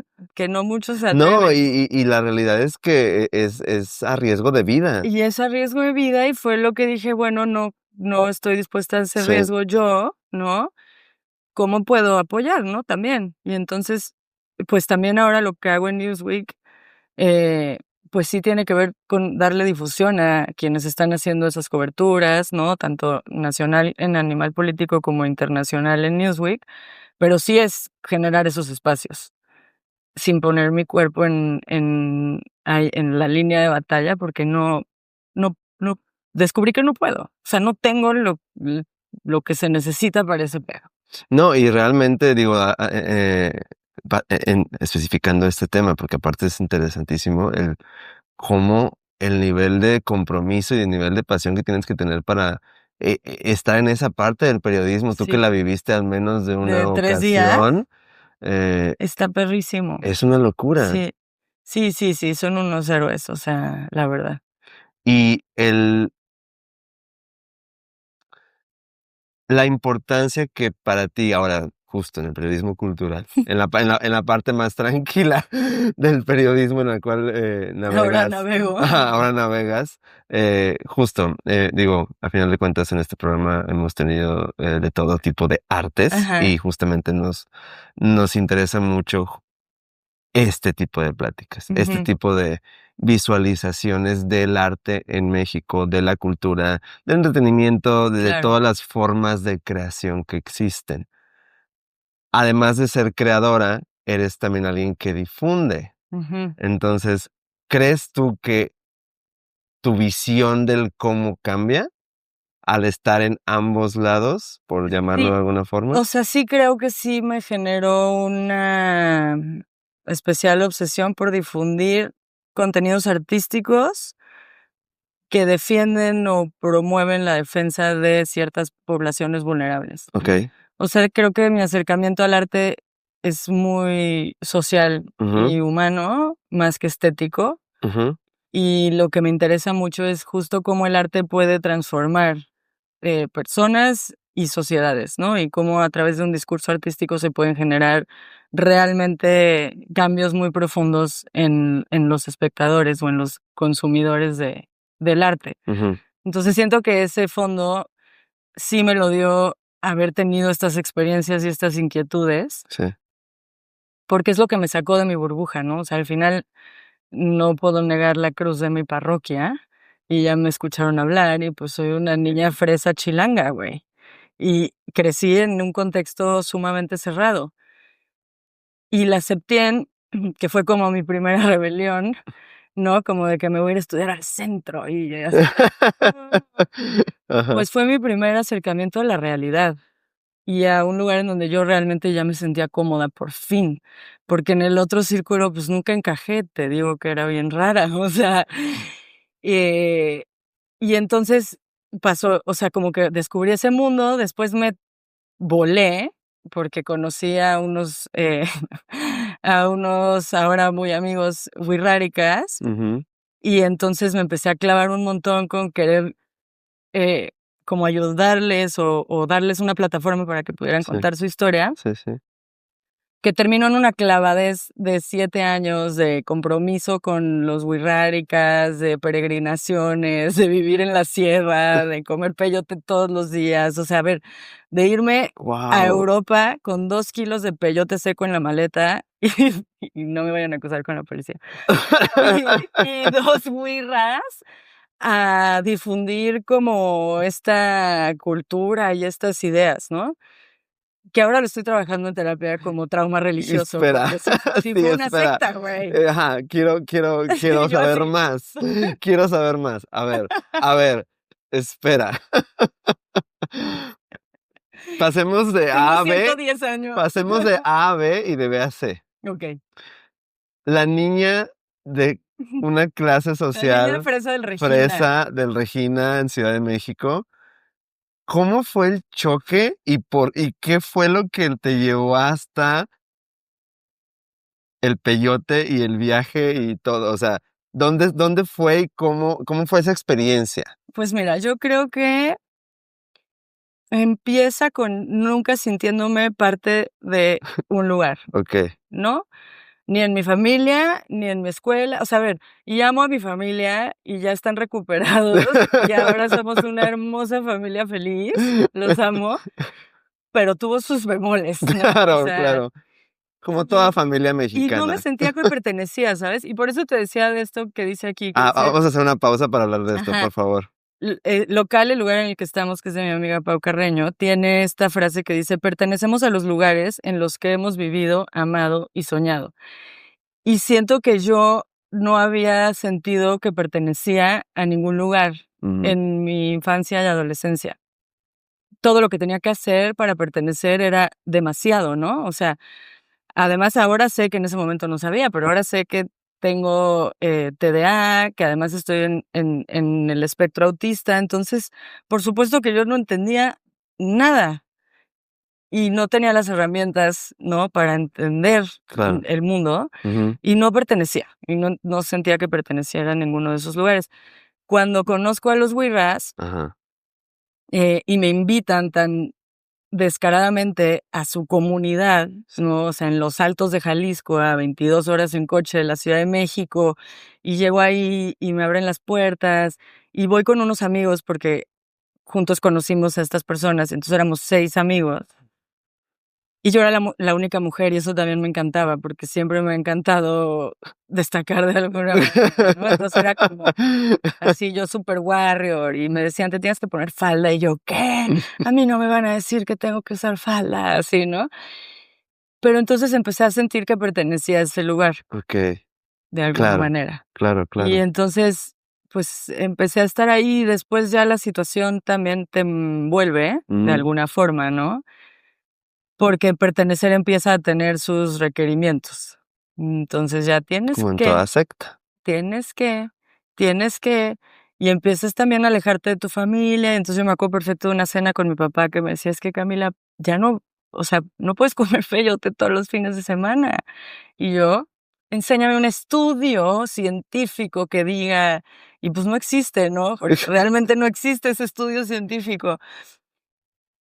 no muchos se No, atreven. y la realidad es que es a riesgo de vida. Y es a riesgo de vida, y fue lo que dije: "Bueno, no estoy dispuesta a ese Sí. riesgo yo, ¿no? ¿Cómo puedo apoyar, no?, también". Y entonces, pues, también ahora lo que hago en Newsweek, eh, pues sí tiene que ver con darle difusión a quienes están haciendo esas coberturas, ¿no? Tanto nacional en Animal Político como internacional en Newsweek, pero sí es generar esos espacios, sin poner mi cuerpo en la línea de batalla, porque no descubrí que no puedo. O sea, no tengo lo que se necesita para ese pedo. No, y realmente digo, especificando este tema, porque aparte es interesantísimo el cómo el nivel de compromiso y el nivel de pasión que tienes que tener para estar en esa parte del periodismo, tú que Sí, la viviste al menos de una de 3 días, ocasión, eh, está perrísimo. es una locura. Sí, sí, son unos héroes, o sea, la verdad. Y la importancia que para ti ahora, justo en el periodismo cultural, en la parte más tranquila del periodismo en la cual, Ahora navegas navego. ajá, ahora navegas, justo, digo, a final de cuentas, en este programa hemos tenido, de todo tipo de artes Ajá, y justamente nos interesa mucho este tipo de pláticas, este ujú, tipo de visualizaciones del arte en México, de la cultura, del entretenimiento, de claro, todas las formas de creación que existen. Además de ser creadora, eres también alguien que difunde. ujú. Entonces, ¿crees tú que tu visión del cómo cambia al estar en ambos lados, por llamarlo Sí, de alguna forma? o sea, sí creo que sí me generó una especial obsesión por difundir contenidos artísticos que defienden o promueven la defensa de ciertas poblaciones vulnerables. Okey. O sea, creo que mi acercamiento al arte es muy social Ujú, y humano, más que estético, ujú. y lo que me interesa mucho es justo cómo el arte puede transformar, personas y sociedades, ¿no? Y cómo a través de un discurso artístico se pueden generar realmente cambios muy profundos en los espectadores o en los consumidores del arte. Ujú, Entonces, siento que ese fondo sí me lo dio haber tenido estas experiencias y estas inquietudes, sí. porque es lo que me sacó de mi burbuja, ¿no? O sea, al final no puedo negar la cruz de mi parroquia, y ya me escucharon hablar, y pues soy una niña fresa chilanga, güey, y crecí en un contexto sumamente cerrado. Y la Septien, que fue como mi primera rebelión, ¿no? Como de que me voy a ir a estudiar al centro y así. Ajá. Pues fue mi primer acercamiento a la realidad y a un lugar en donde yo realmente ya me sentía cómoda por fin, porque en el otro círculo pues nunca encajé, te digo que era bien rara, o sea, eh, y entonces pasó, o sea, como que descubrí ese mundo, después me volé porque conocí a unos, a unos ahora muy amigos wixárikas, Ujú. y entonces me empecé a clavar un montón con querer, eh, como ayudarles o darles una plataforma para que pudieran Sí, contar su historia, sí, sí. que terminó en una clavadez de 7 años de compromiso con los wixárikas, de peregrinaciones, de vivir en la sierra, de comer peyote todos los días, o sea, a ver, de irme a Guau. Europa con 2 kilos de peyote seco en la maleta y no me vayan a acusar con la policía, y 2 wixras a difundir como esta cultura y estas ideas, ¿no? Que ahora lo estoy trabajando en terapia como trauma religioso, Espera, porque sí sí, fue una espera. secta, güey. Ajá, quiero Y yo saber así, más. Quiero saber más. A ver, espera. Pasemos de tengo A a B, 110 años. pasemos de A a B y de B a C. Okey. La niña de una clase La niña social fresa del Regina. fresa del Regina en Ciudad de México, ¿cómo fue el choque y qué fue lo que te llevó hasta el peyote y el viaje y todo? O sea, ¿dónde fue y cómo fue esa experiencia? Pues mira, yo creo que empieza con nunca sintiéndome parte de un lugar, Okey. ¿no? Ni en mi familia, ni en mi escuela. O sea, a ver, y amo a mi familia y ya están recuperados y ahora somos una hermosa familia feliz, los amo, pero tuvo sus bemoles, ¿no? O Claro, sea, claro. Como toda y familia y no me mexicana. sentía que pertenecía, ¿sabes? Y por eso te decía de esto que dice aquí, que dice Vamos a hacer una pausa para hablar de esto, ajá, por favor. local, el lugar en el que estamos, que es de mi amiga Pau Carreño, tiene esta frase que dice: "Pertenecemos a los lugares en los que hemos vivido, amado y soñado". Y siento que yo no había sentido que pertenecía a ningún lugar Ujú, en mi infancia y adolescencia. Todo lo que tenía que hacer para pertenecer era demasiado, ¿no? O sea, además ahora sé que en ese momento no sabía, pero ahora sé que tengo, TDA, que además estoy en el espectro autista, entonces, por supuesto que yo no entendía nada y no tenía las herramientas, ¿no?, para entender, claro. el mundo. Ujú. Y no pertenecía, y no sentía que perteneciera a ninguno de esos lugares. Cuando conozco a los Wirras, Ajá. y me invitan tan descaradamente a su comunidad, Sí. ¿no? O sea, en los Altos de Jalisco, a 22 horas en coche de la Ciudad de México, y llego ahí y me abren las puertas, y voy con unos amigos porque juntos conocimos a estas personas, entonces éramos 6 amigos. Y yo era la única mujer, y eso también me encantaba, porque siempre me ha encantado destacar de alguna manera, ¿no? Entonces era como así, yo super warrior, y me decían: "Te tienes que poner falda", y yo: "¿Qué? A mí no me van a decir que tengo que usar falda", así, ¿no? Pero entonces empecé a sentir que pertenecía a ese lugar, Okey. de alguna Claro, manera. claro, Y claro. entonces, pues, empecé a estar ahí, y después ya la situación también te envuelve, de Ujú. alguna forma, ¿no? Porque pertenecer empieza a tener sus requerimientos. Entonces ya Como en toda secta. tienes que, tienes que, y empiezas también a alejarte de tu familia. Entonces yo me acuerdo perfecto de una cena con mi papá que me decía: "Es que Camila, ya no, o sea, no puedes comer peyote todos los fines de semana". Y yo: "Enséñame un estudio científico que diga", y pues no existe, ¿no? Porque realmente no existe ese estudio científico.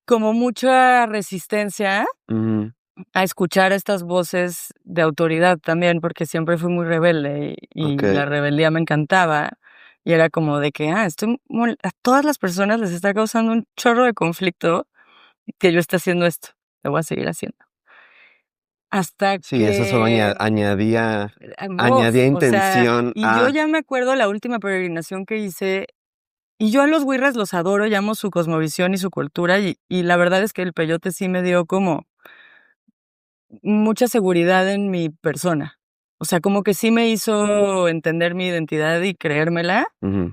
Como mucha resistencia Ujú. a escuchar estas voces de autoridad también, porque siempre fui muy rebelde y Okey. la rebeldía me encantaba, y era como de que, estoy mol a todas las personas les está causando un chorro de conflicto que yo esté haciendo esto, lo voy a seguir haciendo. Hasta Sí, eso solo que, añadía o sea, intención y yo a ya me acuerdo la última peregrinación que hice, y yo a los Wirras los adoro y amo su cosmovisión y su cultura, y la verdad es que el peyote sí me dio como mucha seguridad en mi persona. O sea, como que sí me hizo entender mi identidad y creérmela Ujú.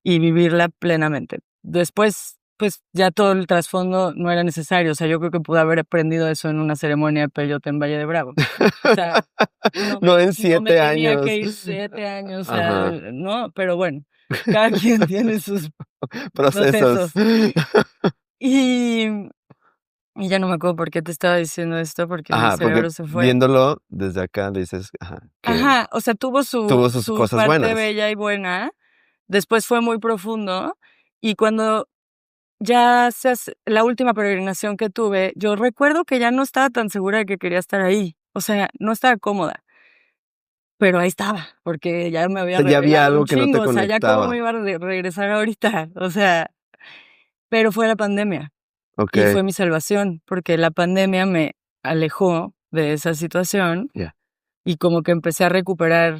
y vivirla plenamente. Después, pues ya todo el trasfondo no era necesario. O sea, yo creo que pude haber aprendido eso en una ceremonia de peyote en Valle de Bravo. O sea, no, No en no me 7 tenía que años. ir 7 años, o sea, Ajá. no, pero bueno, cada quien tiene sus Procesos. procesos. Y, y ya no me acuerdo por qué te estaba diciendo esto, porque mi Ajá, porque cerebro se fue. viéndolo desde acá dices, ajá, que Ajá, o sea, tuvo tuvo sus su cosas parte buenas. bella y buena. Después fue muy profundo. Y cuando ya se hace la última peregrinación que tuve, yo recuerdo que ya no estaba tan segura de que quería estar ahí. O sea, no estaba cómoda, pero ahí estaba, porque ya me O había sea, ya había revelado un algo que no te chingo. O sea, ya cómo me conectaba. iba a regresar ahorita. O sea, pero fue la pandemia y Okey, fue mi salvación, porque la pandemia me alejó de esa situación ya. y como que empecé a recuperar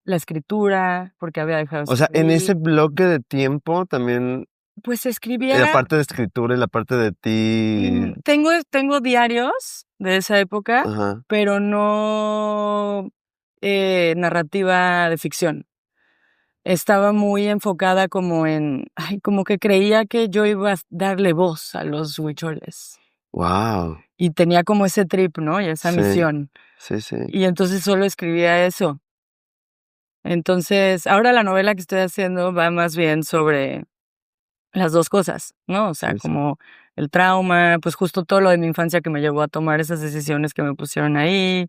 la escritura, porque había dejado de O sea, en ese escribir. bloque de tiempo también, Pues la escribía. parte de escritura y la parte de ti Tengo diarios de esa época, ajá, pero no, narrativa de ficción. Estaba muy enfocada como en, ay, como que creía que yo iba a darle voz a los huicholes, guau. y tenía como ese trip, ¿no? Y esa Sí, misión. sí, sí, Y entonces solo escribía eso. Entonces, ahora la novela que estoy haciendo va más bien sobre las 2 cosas, ¿no? O sea, sí, sí. como el trauma, pues, justo todo lo de mi infancia que me llevó a tomar esas decisiones que me pusieron ahí,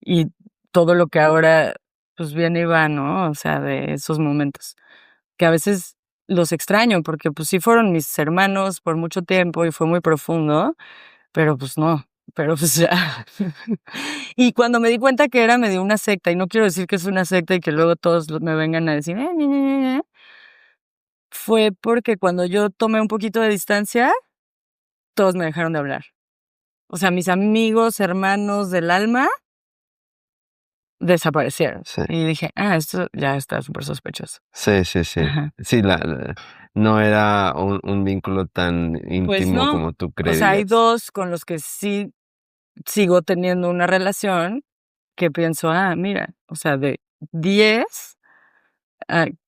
y todo lo que ahora, pues, viene y va, ¿no? O sea, de esos momentos, que a veces los extraño, porque, pues, sí fueron mis hermanos por mucho tiempo y fue muy profundo, pero, pues, no, pero, pues, ya. Y cuando me di cuenta que era medio una secta, y no quiero decir que es una secta y que luego todos me vengan a decir: ñe, ñe, ñe, ñe", fue porque cuando yo tomé un poquito de distancia, todos me dejaron de hablar. O sea, mis amigos, hermanos del alma desaparecieron. Sí, Y dije: "Ah, esto ya está súper sospechoso". sí, sí, sí. Ajá. Sí, no era un vínculo tan Pues íntimo no. como tú O sea, hay creerías. 2 con los que sí sigo teniendo una relación que pienso: "Ah, mira", o sea, de 10,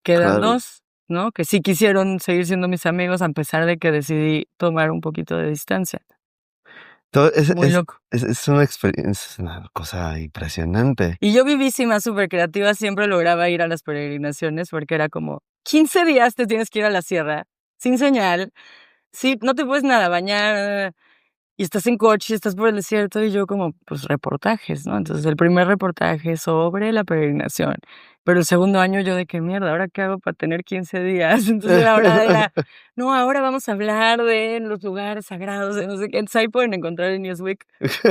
quedan Claro. 2, ¿no? Que sí quisieron seguir siendo mis amigos a pesar de que decidí tomar un poquito de distancia. Todo Muy loco. es una experiencia, es una cosa impresionante. Y yo vivísima, supercreativa, siempre lograba ir a las peregrinaciones porque era como 15 días te tienes que ir a la sierra, sin señal, sí, no te puedes nada bañar, y estás en coche, estás por el desierto, y yo como, pues, reportajes, ¿no? Entonces, el primer reportaje sobre la peregrinación, pero el segundo año yo de: "¿Qué mierda? ¿Ahora qué hago para tener 15 días?". Entonces, ahora era: "No, ahora vamos a hablar de los lugares sagrados, de no sé qué". Entonces, ahí pueden encontrar en Newsweek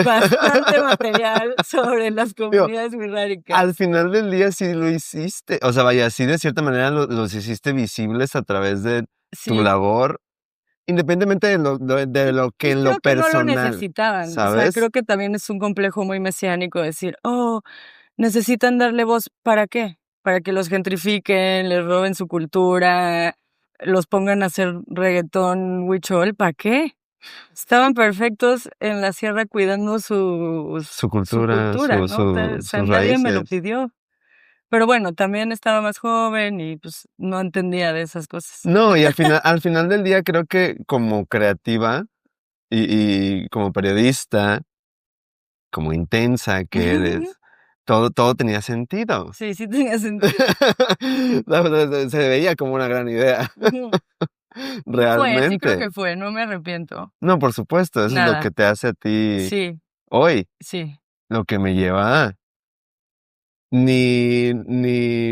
bastante material sobre las Digo, comunidades al wixárikas. final del día sí lo hiciste, o sea, vaya, sí de cierta manera los hiciste visibles a través de tu Sí, labor, independientemente de lo que y en lo creo que no lo personal, necesitaban, o sea, ¿sabes? creo que también es un complejo muy mesiánico decir: "Oh, necesitan darle voz", ¿para qué? Para que los gentrifiquen, les roben su cultura, los pongan a hacer reguetón huichol, ¿para qué? Estaban perfectos en la sierra cuidando Su su cultura, cultura, ¿no? O sea, sus nadie me lo raíces. pidió. Pero bueno, también estaba más joven y, pues, no entendía de esas cosas. No, y al final del día creo que como creativa y como periodista, como intensa que eres, todo tenía sentido. Sí, sí tenía sentido. La verdad, se veía como una gran idea, Ujú. Fue, sí creo realmente. que fue, no me arrepiento. No, por supuesto, eso es lo que Nada. te hace a ti Sí, hoy, sí. lo que me lleva a ni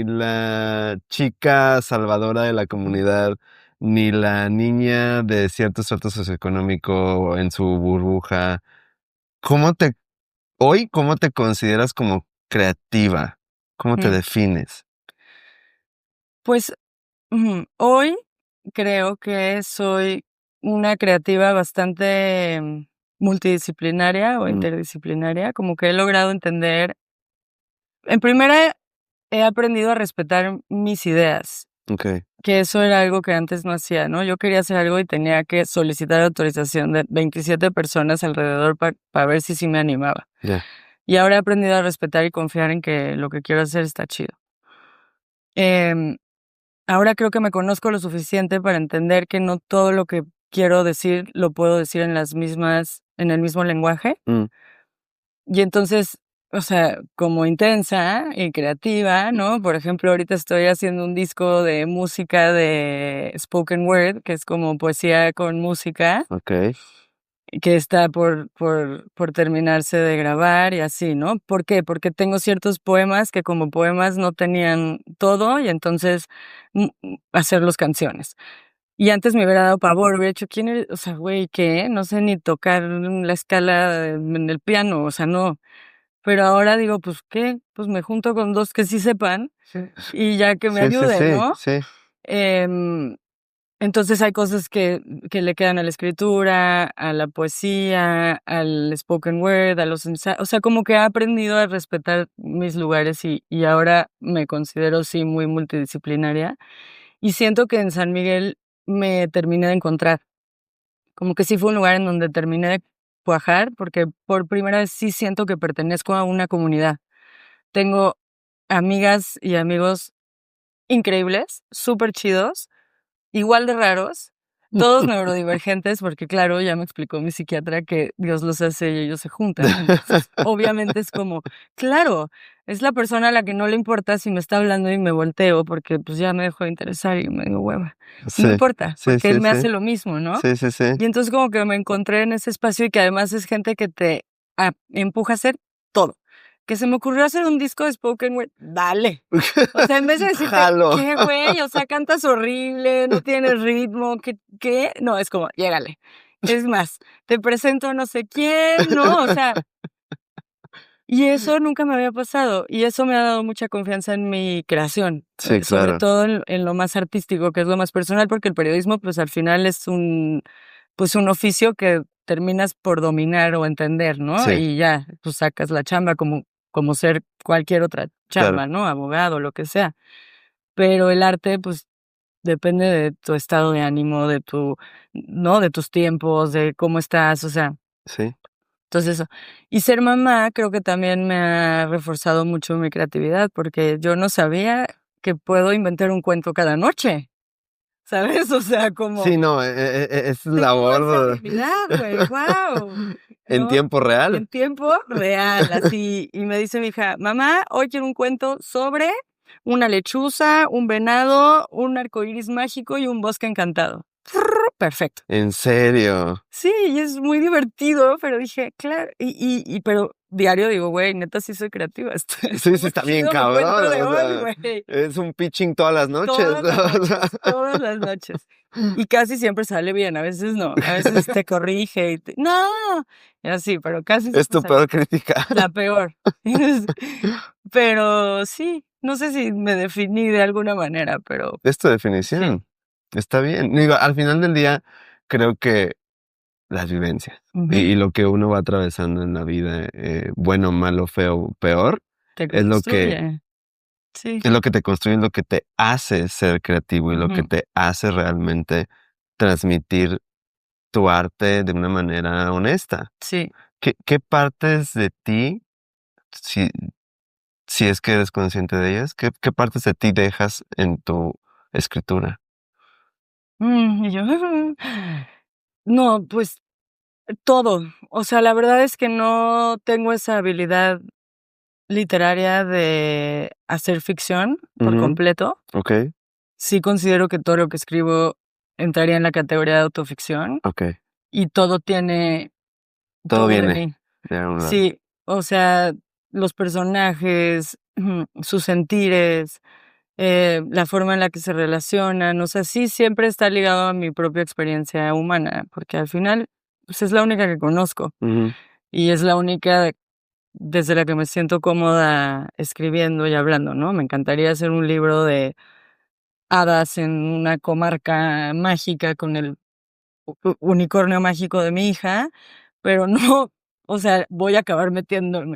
la chica salvadora de la comunidad, ni la niña de cierto estrato socioeconómico en su burbuja. ¿Cómo te cómo te consideras como creativa? ¿Cómo te Mm. defines? Pues, hoy creo que soy una creativa bastante, multidisciplinaria o Mm, interdisciplinaria, como que he logrado entender en primera, he aprendido a respetar mis ideas. okey. que eso era algo que antes no hacía, ¿no? Yo quería hacer algo y tenía que solicitar autorización de 27 personas alrededor para ver si sí me animaba. Ya. Y ahora he aprendido a respetar y confiar en que lo que quiero hacer está chido. Ahora creo que me conozco lo suficiente para entender que no todo lo que quiero decir lo puedo decir en el mismo lenguaje. Mm, Y entonces, o sea, como intensa y creativa, ¿no? Por ejemplo, ahorita estoy haciendo un disco de música de spoken word, que es como poesía con música, ok. que está por terminarse de grabar y así, ¿no? ¿Por qué? Porque tengo ciertos poemas que como poemas no tenían todo y entonces hacerlos canciones. Y antes me hubiera dado pavor, hubiera dicho, ¿quién eres? O sea, güey, ¿qué? No sé ni tocar la escala en el piano, o sea, no. Pero ahora digo, pues, ¿qué? Pues me junto con 2 que sí sepan y ya que me Sí, sí, ayuden, sí, ¿no? sí. Em, entonces hay cosas que le quedan a la escritura, a la poesía, al spoken word, a los ensayos, o sea, como que he aprendido a respetar mis lugares y ahora me considero, sí, muy multidisciplinaria. Y siento que en San Miguel me terminé de encontrar, como que sí fue un lugar en donde terminé de cuajar, porque por primera vez sí siento que pertenezco a una comunidad. Tengo amigas y amigos increíbles, súper chidos, igual de raros, todos neurodivergentes, porque claro, ya me explicó mi psiquiatra que Dios los hace y ellos se juntan. Entonces, obviamente es como, claro, es la persona a la que no le importa si me está hablando y me volteo, porque pues ya me dejó de interesar y me dio hueva. No Sí, importa, sí, porque él sí, me sí. hace lo mismo, ¿no? Sí, sí, sí. Y entonces como que me encontré en ese espacio y que además es gente que te empuja a hacer todo. Que se me ocurrió hacer un disco de spoken word, dale. O sea, en vez de decirte, Jalo. ¿qué güey? O sea, cantas horrible, no tienes ritmo, ¿qué? No, es como, llégale. Es más, te presento a no sé quién, ¿no? O sea, y eso nunca me había pasado. Y eso me ha dado mucha confianza en mi creación, Sí, sobre claro. todo en lo más artístico, que es lo más personal, porque el periodismo, pues al final es pues un oficio que terminas por dominar o entender, ¿no? Sí, Y ya, pues sacas la chamba como ser cualquier otra claro. chamba, ¿no? Abogado, lo que sea. Pero el arte, pues, depende de tu estado de ánimo, ¿no? De tus tiempos, de cómo estás, o sea, Sí. entonces eso. Y ser mamá creo que también me ha reforzado mucho mi creatividad, porque yo no sabía que puedo inventar un cuento cada noche, ¿sabes? O sea, como Sí, no, es tengo esa labor habilidad, güey, guau, en ¿no? tiempo real. En tiempo real, así. Y me dice mi hija: "Mamá, hoy quiero un cuento sobre una lechuza, un venado, un arcoíris mágico y un bosque encantado". Perfecto. En serio. Sí, y es muy divertido, pero dije: "Claro", pero diario digo: "Güey, neta sí soy creativa, Sí, sí, estuvo está bien chido mi cabrón, cuento de o hoy, sea, güey". es un pitching todas las noches, Todas ¿no? las O sea. noches, todas las noches. Y casi siempre sale bien, a veces no, a veces te corrige y ¡no! Y así, pero casi Es siempre tu sale peor crítica. la peor. Pero sí, no sé si me definí de alguna manera, pero Es tu sí. definición. Está bien. Digo, al final del día, creo que las vivencias Ujú. y lo que uno va atravesando en la vida, bueno, malo, feo, peor, Te es lo que construye. Sí. es lo que te construye, es lo que te hace ser creativo y lo que Ujú. te hace realmente transmitir tu arte de una manera honesta. Sí. ¿Qué partes de ti, si si es que eres consciente de ellas, qué partes de ti dejas en tu escritura? Y yo no, pues todo. O sea, la verdad es que no tengo esa habilidad literaria de hacer ficción por Ujú, completo. okey, Sí considero que todo lo que escribo entraría en la categoría de autoficción okey. y todo tiene Todo todo de viene mí. de algún lado. Sí, o sea, los personajes, sus sentires, la forma en la que se relacionan, o sea, sí siempre está ligado a mi propia experiencia humana, porque al final, pues, es la única que conozco Ujú, y es la única desde la que me siento cómoda escribiendo y hablando, ¿no? Me encantaría hacer un libro de hadas en una comarca mágica con el unicornio mágico de mi hija, pero no, o sea, sí. voy a acabar O sea, metiéndome.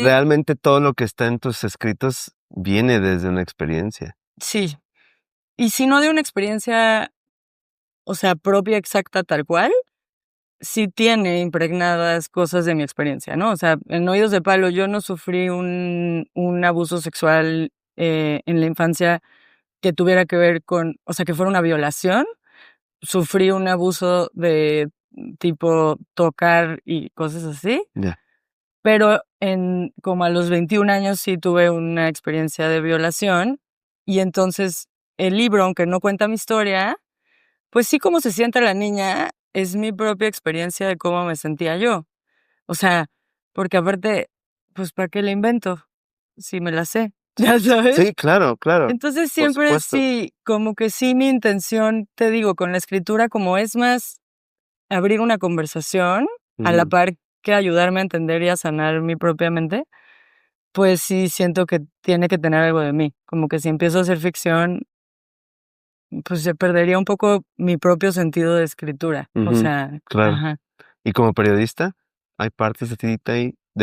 realmente todo lo que está en tus escritos viene desde una experiencia. Sí, Y si no de una experiencia, o sea, propia, exacta, tal cual, sí tiene impregnadas cosas de mi experiencia, ¿no? O sea, en Oídos de Palo yo no sufrí un abuso sexual en la infancia que tuviera que ver con, o sea, que fuera una violación. Sufrí un abuso de tipo tocar y cosas así. Ya. Pero como a los 21 años sí tuve una experiencia de violación y entonces el libro, aunque no cuenta mi historia, pues sí cómo se siente la niña es mi propia experiencia de cómo me sentía yo. O sea, porque aparte, pues ¿para qué la invento? Si me la sé, ¿ya sabes? Sí, claro, claro, Entonces por siempre supuesto. sí, como que sí mi intención, te digo, con la escritura como es más abrir una conversación a la Ujú. par que ayudarme a entender y a sanar mi propia mente, pues sí siento que tiene que tener algo de mí. Como que si empiezo a hacer ficción, pues se perdería un poco mi propio sentido de escritura. O Ujú, sea, claro. ajá. ¿Y como periodista? ¿Hay partes de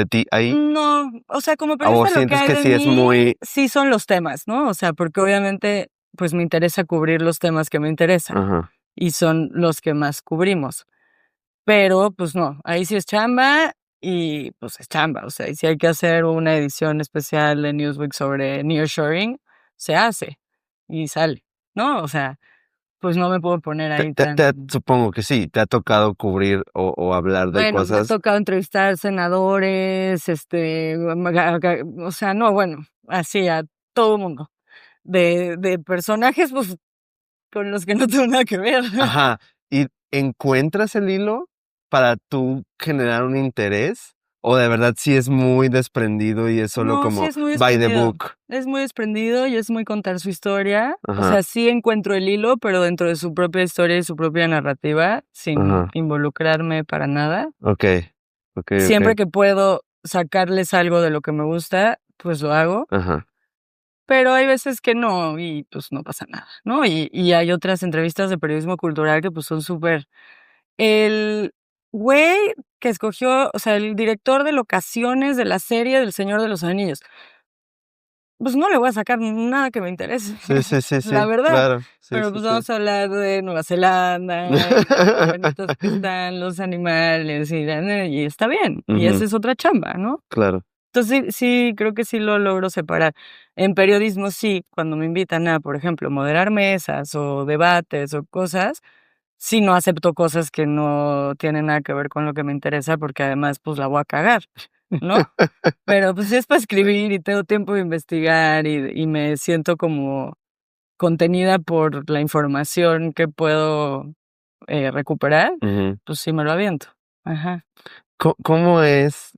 ti ahí? No, o sea, como ¿O periodista lo que sientes hay que de sí es mí muy... sí son los temas, ¿no? O sea, porque obviamente pues me interesa cubrir los temas que me interesan Ajá, y son los que más cubrimos. Pero, pues no, ahí sí es chamba y, pues, es chamba, o sea, y si hay que hacer una edición especial de Newsweek sobre nearshoring, se hace y sale, ¿no? O sea, pues no me puedo poner ahí tan supongo que sí, te ha tocado cubrir o hablar de bueno, me ha cosas. tocado entrevistar senadores, o sea, no, bueno, así a todo mundo, de personajes, pues, con los que no tengo nada que ver. Ajá, ¿y encuentras el hilo para tú generar un interés? ¿O de verdad sí es muy desprendido y es solo No, sí como es muy by the desprendido. book? Es muy desprendido y es muy contar su historia. O Ajá, sea, sí encuentro el hilo, pero dentro de su propia historia y su propia narrativa, sin ajá, involucrarme para nada. okey, Siempre okey, que puedo sacarles algo de lo que me gusta, pues lo hago. ajá, Pero hay veces que no, y pues no pasa nada, ¿no? Y hay otras entrevistas de periodismo cultural que pues son súper. El güey que escogió, o sea, el director de locaciones de la serie del Señor de los Anillos. Pues no le voy a sacar nada que me interese, sí, sí, sí, la sí, verdad. claro, sí, Pero, sí, pues, sí. vamos a hablar de Nueva Zelanda, y lo bonitos que están los animales, y está bien, y esa Ujú, es otra chamba, ¿no? claro, Entonces, sí, creo que sí lo logro separar. En periodismo, sí, cuando me invitan a, por ejemplo, moderar mesas, o debates, o cosas, sí no acepto cosas que no tienen nada que ver con lo que me interesa, porque además, pues, la voy a cagar, ¿no? Pero, pues, si es para escribir y tengo tiempo de investigar y me siento como contenida por la información que puedo, recuperar, ujú. pues sí me lo aviento. Ajá. ¿Cómo es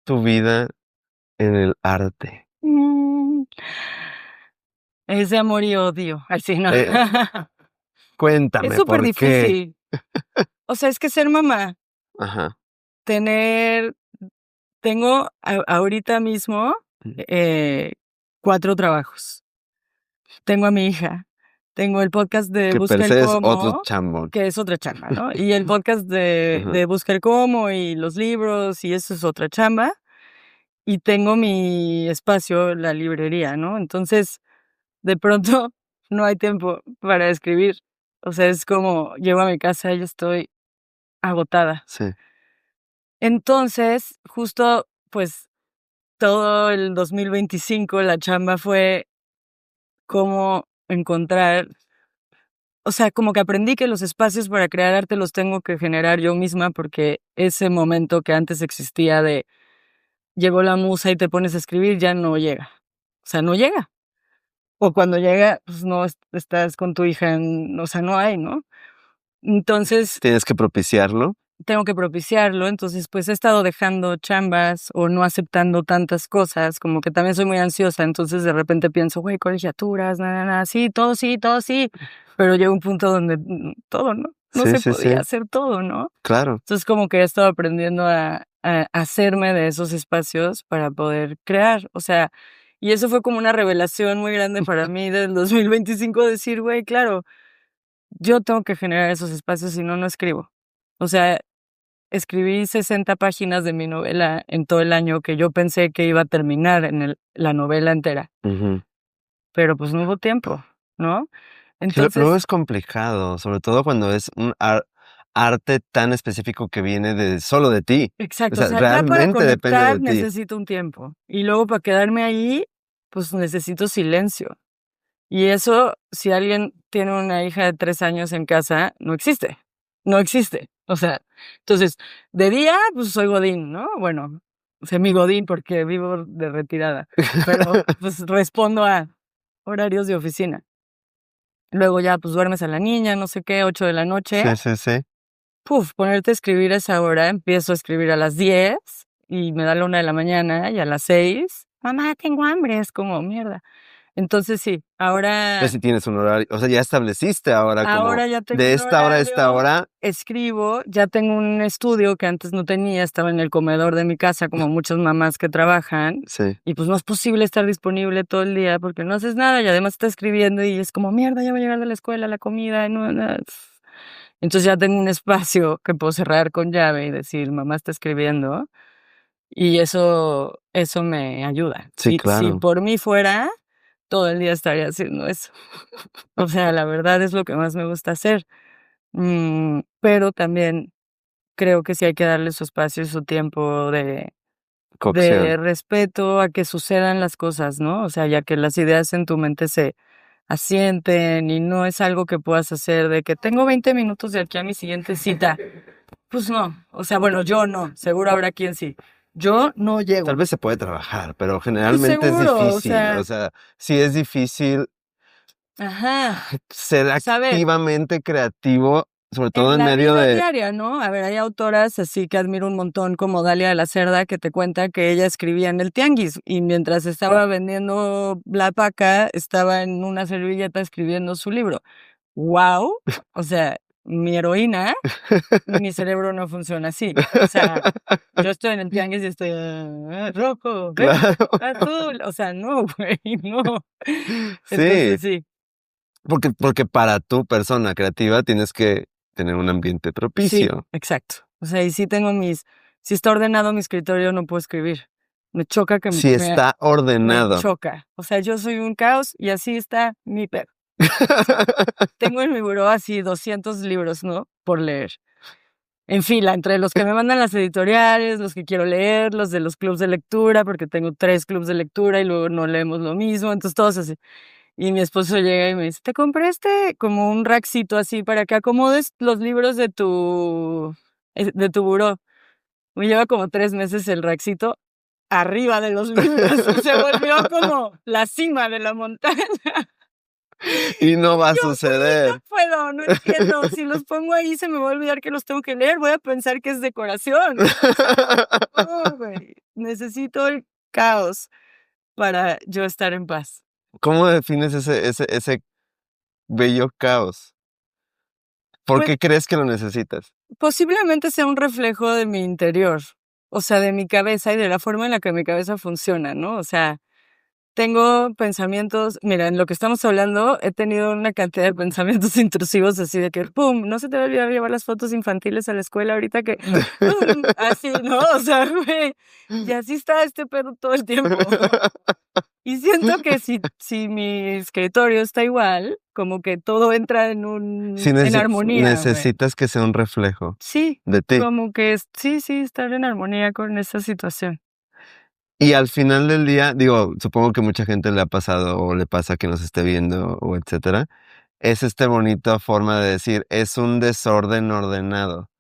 tu vida en el arte? Mm, es de amor y odio. Ay, sí, no. Eh, Es cuéntame, súper ¿por qué? difícil. O sea, es que ser mamá, Ajá, tener tengo ahorita mismo, ujú, eh, 4 trabajos. Tengo a mi hija, tengo el podcast de que per Busca el se es otro Cómo, chambón. que es otra chamba, ¿no? Y el podcast de Ajá, de Busca el Cómo y los libros, y eso es otra chamba. Y tengo mi espacio, la librería, ¿no? Entonces, de pronto, no hay tiempo para escribir. O sea, es como llego a mi casa y estoy agotada. sí, Entonces, justo, pues, todo el 2025 la chamba fue cómo encontrar. O sea, como que aprendí que los espacios para crear arte los tengo que generar yo misma, porque ese momento que antes existía de llegó la musa y te pones a escribir, ya no llega. O sea, no llega. O cuando llega, pues no estás con tu hija o sea, no hay, ¿no? Entonces, tienes que propiciarlo. tengo que propiciarlo. Entonces, pues he estado dejando chambas o no aceptando tantas cosas, como que también soy muy ansiosa. Entonces, de repente pienso, güey, colegiaturas, nada, sí, todo sí. Pero llega un punto donde todo, ¿no? No Sí, se sí, podía sí, hacer todo, ¿no? claro. Entonces, como que he estado aprendiendo a hacerme de esos espacios para poder crear. O sea, y eso fue como una revelación muy grande para mí del 2025, decir, güey, claro, yo tengo que generar esos espacios, si no, no escribo. O sea, escribí 60 páginas de mi novela en todo el año que yo pensé que iba a terminar en la novela entera, Ujú. pero pues no hubo tiempo. ¿no? Que luego Entonces, es complicado, sobre todo cuando es un arte tan específico que viene de solo de ti. O exacto, o sea, sea, ya para realmente depende conectar de ti. necesito un tiempo y luego para quedarme ahí, pues necesito silencio. Y eso, si alguien tiene una hija de 3 años en casa, no existe, no existe. O sea, entonces, de día, pues soy godín, ¿no? Bueno, semi-godín porque vivo de retirada, pero pues respondo a horarios de oficina. Luego ya, pues duermes a la niña, no sé qué, 8 de la noche, Sí, sí, sí. puf, ponerte a escribir a esa hora, empiezo a escribir a las 10 y me da la 1 de la mañana y a las 6, mamá, tengo hambre, es como mierda. Entonces sí, Ya si tienes un horario, o sea, ya estableciste ahora como ahora ya tengo de un esta hora a esta horario, hora. escribo, ya tengo un estudio que antes no tenía, estaba en el comedor de mi casa, como muchas mamás que trabajan, Sí, y pues no es posible estar disponible todo el día porque no haces nada y además estás escribiendo y es como, mierda, ya va a llegar de la escuela la comida, no, no. Entonces ya tengo un espacio que puedo cerrar con llave y decir, mamá está escribiendo, y eso me ayuda. sí, Si claro. por mí fuera, todo el día estaría haciendo eso. O sea, la verdad es lo que más me gusta hacer. Pero también creo que sí hay que darle su espacio y su tiempo de Cocción. respeto a que sucedan las cosas, ¿no? O sea, ya que las ideas en tu mente se asienten y no es algo que puedas hacer de que tengo 20 minutos de aquí a mi siguiente cita. Pues no, o sea, bueno, yo no, seguro habrá quien sí. Yo no Tal llego. vez se puede trabajar, pero Pues generalmente es seguro, o difícil. O sea, sea, sí es difícil ajá, ser saber. activamente creativo, sobre todo En en la medio vida de... diaria, ¿no? A ver, hay autoras así que admiro un montón, como Dalia de la Cerda, que te cuenta que ella escribía en el tianguis y mientras estaba vendiendo la paca, estaba en una servilleta escribiendo su libro. ¡Wow! O sea, mi heroína, mi cerebro no funciona así. O sea, yo estoy en el tianguis y estoy rojo, verde, Claro. azul. O sea, no, güey, no. Sí, Entonces sí. porque para tu persona creativa tienes que tener un ambiente Sí, propicio. exacto. O sea, y sí tengo si está ordenado mi escritorio, no puedo escribir. Me choca que Si está me ordenado. choca. O sea, yo soy un caos y así está mi perro. O sea, tengo en mi buró así 200 libros, ¿no? Por leer. En fila, entre los que me mandan las editoriales, los que quiero leer, los de los clubs de lectura, porque tengo 3 clubs de lectura y luego no leemos lo mismo, entonces todos así. Y mi esposo llega y me dice, te compré como un rackcito así para que acomodes los libros de tu buró. Me lleva como 3 meses el rackcito arriba de los libros. Se volvió como la cima de la montaña. Y no va a Yo, güey, no suceder. puedo, no entiendo. Si los pongo ahí, se me va a olvidar que los tengo que leer. Voy a pensar que es decoración. O sea, no, güey. Necesito el caos para yo estar en paz. ¿Cómo defines ese bello caos? ¿Por Pues qué crees que lo necesitas? posiblemente sea un reflejo de mi interior, o sea, de mi cabeza y de la forma en la que mi cabeza funciona, ¿no? O sea, tengo pensamientos, mira, en lo que estamos hablando, he tenido una cantidad de pensamientos intrusivos así de que, ¡pum!, no se te va a olvidar llevar las fotos infantiles a la escuela ahorita que, ¡pum!, así, ¿no? O sea, güey, y así está este pedo todo el tiempo. Y siento que si mi escritorio está igual, como que todo entra Sí en armonía, güey. necesitas que sea un reflejo Sí, de ti. como que sí, sí, estar en armonía con esa situación. Y al final del día, digo, supongo que mucha gente le ha pasado o le pasa que nos esté viendo o etcétera. Es bonita forma de decir, es un desorden ordenado.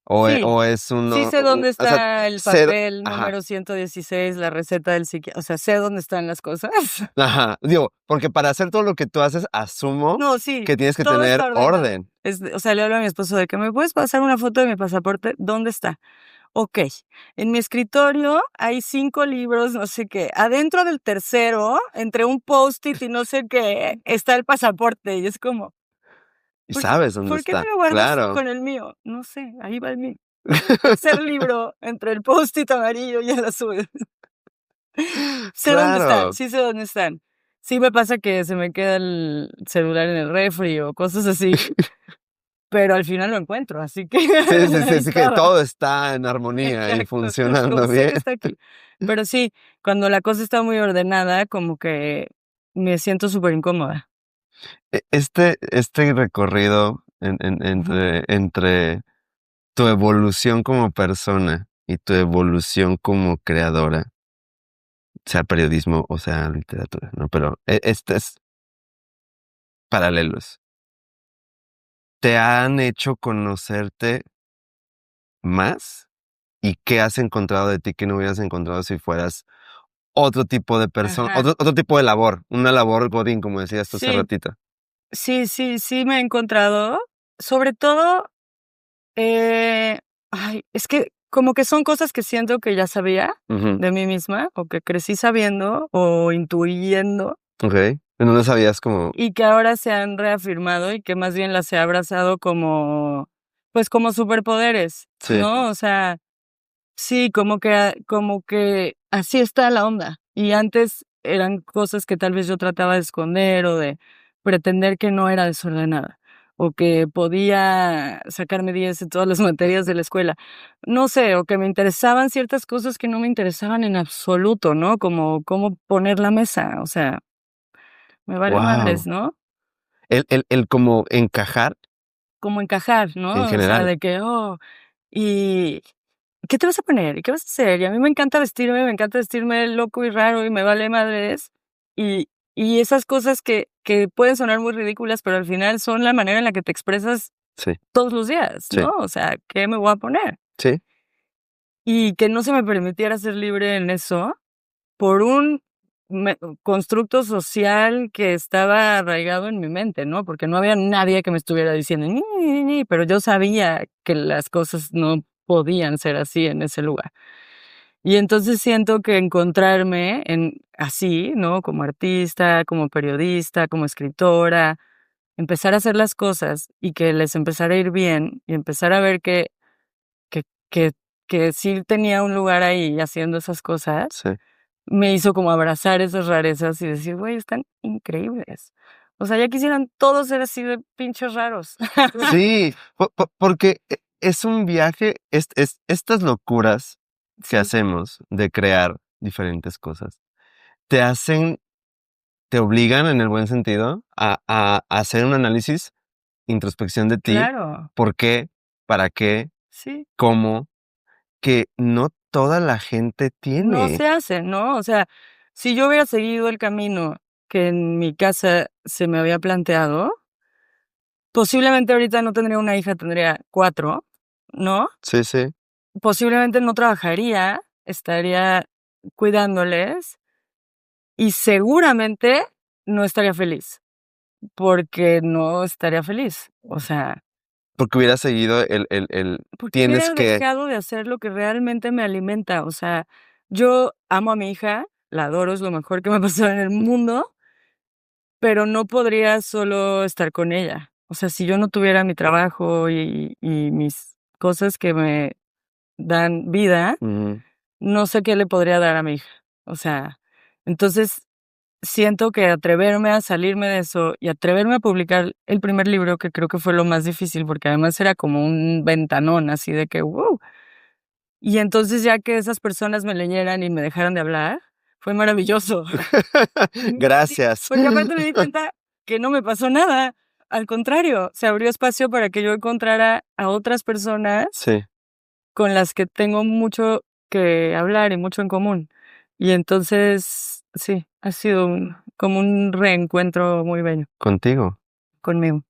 Sí, O es sí sé un, dónde o sea, está el ser, papel ajá, número 116, la receta del psiquiatra, o sea, sé dónde están las cosas. ajá. Digo, porque para hacer todo lo que tú haces, asumo No, sí, que tienes que todo tener está ordenado. orden. O sea, le hablo a mi esposo de que me puedes pasar una foto de mi pasaporte, ¿dónde está? Okey, en mi escritorio hay 5 libros, no sé qué. Adentro del tercero, entre un Post-it y no sé qué, está el pasaporte, y es como, Y ¿por sabes dónde por qué me está, lo guardas claro. con el mío? No sé, ahí va el mío. Tercer libro, entre el Post-it amarillo y el azul. Sé dónde están, Claro. sí sé dónde están. Sí me pasa que se me queda el celular en el refri o cosas así, pero al final lo encuentro, así que Sí, sí, ahí sí, sí, que estaba. todo está en armonía y Exacto, es como funcionando sé bien. que está aquí. Pero sí, cuando la cosa está muy ordenada, como que me siento súper incómoda. Este recorrido Ujú. entre tu evolución como persona y tu evolución como creadora, sea periodismo o sea literatura, ¿no? Pero estos paralelos, ¿te han hecho conocerte más? ¿Y qué has encontrado de ti que no hubieras encontrado si fueras otro tipo de persona, Ajá. otro tipo de labor, una labor godín, como decías tú hace Sí, ratito? sí me he encontrado. Sobre todo, es que como que son cosas que siento que ya sabía Ujú, de mí misma, o que crecí sabiendo, o intuyendo, okey. ¿En dónde sabías como? y que ahora se han reafirmado, y que más bien las he abrazado como, pues, como superpoderes, Sí, ¿no? O sea, sí, como que así está la onda. Y antes eran cosas que tal vez yo trataba de esconder, o de pretender que no era desordenada, o que podía sacarme 10 en todas las materias de la escuela. No sé, o que me interesaban ciertas cosas que no me interesaban en absoluto, ¿no? Como cómo poner la mesa, o sea, me vale madres, guau. ¿no? El como encajar Como encajar, en ¿no? O sea, general. de que, y ¿qué te vas a poner? ¿Y qué vas a hacer? Y a mí me encanta vestirme loco y raro y me vale madres. Y y esas cosas que pueden sonar muy ridículas, pero al final son la manera en la que te expresas Sí, todos los días, sí, ¿no? O sea, ¿qué me voy a poner? sí, Y que no se me permitiera ser libre en eso por un constructo social que estaba arraigado en mi mente, ¿no? Porque no había nadie que me estuviera diciendo: "Ñi, ñi, ñi", pero yo sabía que las cosas no podían ser así en ese lugar. Y entonces siento que encontrarme en así, ¿no? Como artista, como periodista, como escritora, empezar a hacer las cosas y que les empezara a ir bien, y empezar a ver que que que sí tenía un lugar ahí haciendo esas cosas, sí. me hizo como abrazar esas rarezas y decir: "Güey, están increíbles". O sea, ya quisieran todos ser así de pinches raros. Sí, porque es un viaje, estas locuras que Sí, hacemos de crear diferentes cosas, te hacen te obligan, en el buen sentido, a hacer un análisis, introspección de ti, claro, por qué, para qué, sí. cómo, que no toda la gente No tiene. se hace, ¿no? O sea, si yo hubiera seguido el camino que en mi casa se me había planteado, posiblemente ahorita no tendría una hija, tendría 4, ¿no? Sí, sí. Posiblemente no trabajaría, estaría cuidándoles y seguramente no estaría feliz, porque no estaría feliz. O sea, Porque hubiera seguido el porque tienes hubiera que. dejado de hacer lo que realmente me alimenta. O sea, yo amo a mi hija, la adoro, es lo mejor que me ha pasado en el mundo. Pero no podría solo estar con ella. O sea, si yo no tuviera mi trabajo y mis cosas que me dan vida, Ujú, no sé qué le podría dar a mi hija. O sea, entonces siento que atreverme a salirme de eso y atreverme a publicar el primer libro, que creo que fue lo más difícil, porque además era como un ventanón así de que, ¡wow! Y entonces ya que esas personas me leyeran y me dejaran de hablar, fue maravilloso. Sí, Gracias. porque aparte me di cuenta que no me pasó nada, al contrario, se abrió espacio para que yo encontrara a otras personas Sí, con las que tengo mucho que hablar y mucho en común. Y entonces, sí, ha sido como un reencuentro muy bello contigo. conmigo.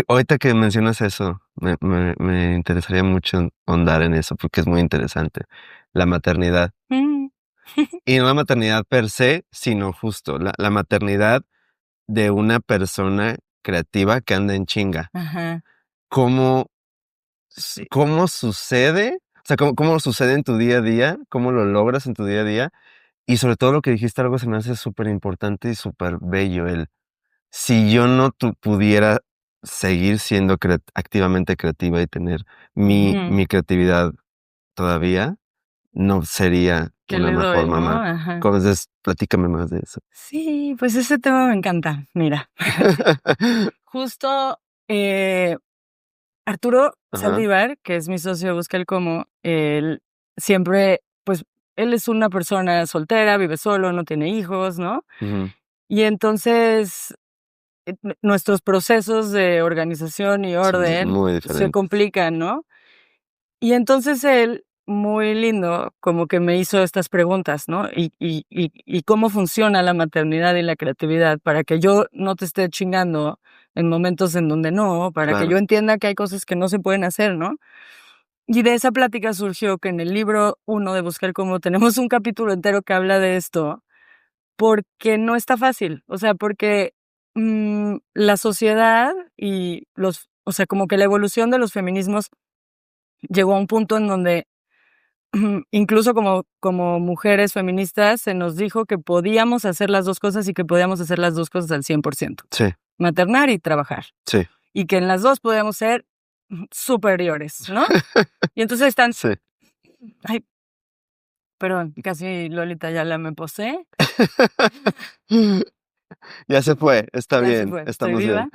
Ahorita que mencionas eso, me interesaría mucho ahondar en eso, porque es muy interesante. La maternidad. Mm, Y no la maternidad per se, sino justo la maternidad de una persona creativa que anda en chinga. ajá, ¿Cómo sí. cómo sucede? O sea, ¿cómo sucede en tu día a día? ¿Cómo lo logras en tu día a día? Y sobre todo lo que dijiste, algo se me hace súper importante y súper bello, el si yo no pudiera seguir siendo activamente creativa y tener Ujú. mi creatividad todavía, no sería ¿Qué una le mejor doy, no? mamá. Ajá. Entonces, platícame más de eso. Sí, pues ese tema me encanta. Mira, justo, eh Arturo Ajá, Saldívar, que es mi socio de Busca el Cómo, él siempre, pues, él es una persona soltera, vive solo, no tiene hijos, ¿no? ujú, Y entonces, nuestros procesos de organización y orden muy se diferentes. complican, ¿no? Y entonces él, muy lindo, como que me hizo estas preguntas, ¿no? Y cómo funciona la maternidad y la creatividad para que yo no te esté chingando en momentos en donde no, para que Claro. yo entienda que hay cosas que no se pueden hacer, ¿no? Y de esa plática surgió que en el libro 1 de Buscar Cómo tenemos un capítulo entero que habla de esto, porque no está fácil, o sea, porque, la sociedad y o sea, como que la evolución de los feminismos llegó a un punto en donde, incluso como mujeres feministas, se nos dijo que podíamos hacer las 2 cosas y que podíamos hacer las 2 cosas al 100%, Sí, maternar y trabajar, sí, y que en las 2 podíamos ser, superiores, ¿no? Y entonces están sí. ay, perdón, casi Lolita Ayala me posee. Ya se fue, está Ya se bien, fue, estoy estamos bien.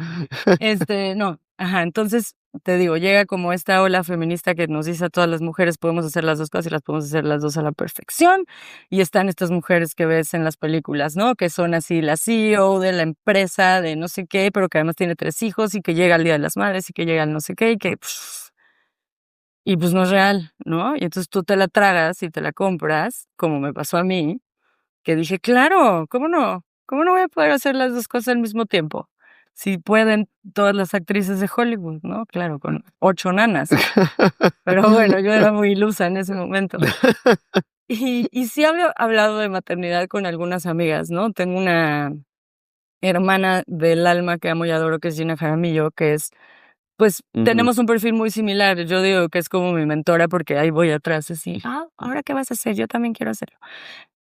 viva. No, ajá, entonces, te digo, llega como esta ola feminista que nos dice a todas las mujeres podemos hacer las 2 cosas y las podemos hacer las 2 a la perfección, y están estas mujeres que ves en las películas, ¿no? Que son así la CEO de la empresa de no sé qué, pero que además tiene 3 hijos y que llega el Día de las Madres y que llega el no sé qué y que y pues no es real, ¿no? Y entonces tú te la tragas y te la compras, como me pasó a mí, que dije: "Claro, ¿cómo no? ¿Cómo no voy a poder hacer las 2 cosas al mismo tiempo? Si pueden todas las actrices de Hollywood", ¿no? Claro, con 8 nanas. Pero bueno, yo era muy ilusa en ese momento. Y sí había hablado de maternidad con algunas amigas, ¿no? Tengo una hermana del alma que amo y adoro, que es Gina Jaramillo, que es, pues, Ujú. tenemos un perfil muy similar. Yo digo que es como mi mentora, porque ahí voy atrás así: "Ah, ¿ahora qué vas a hacer? Yo también quiero hacerlo".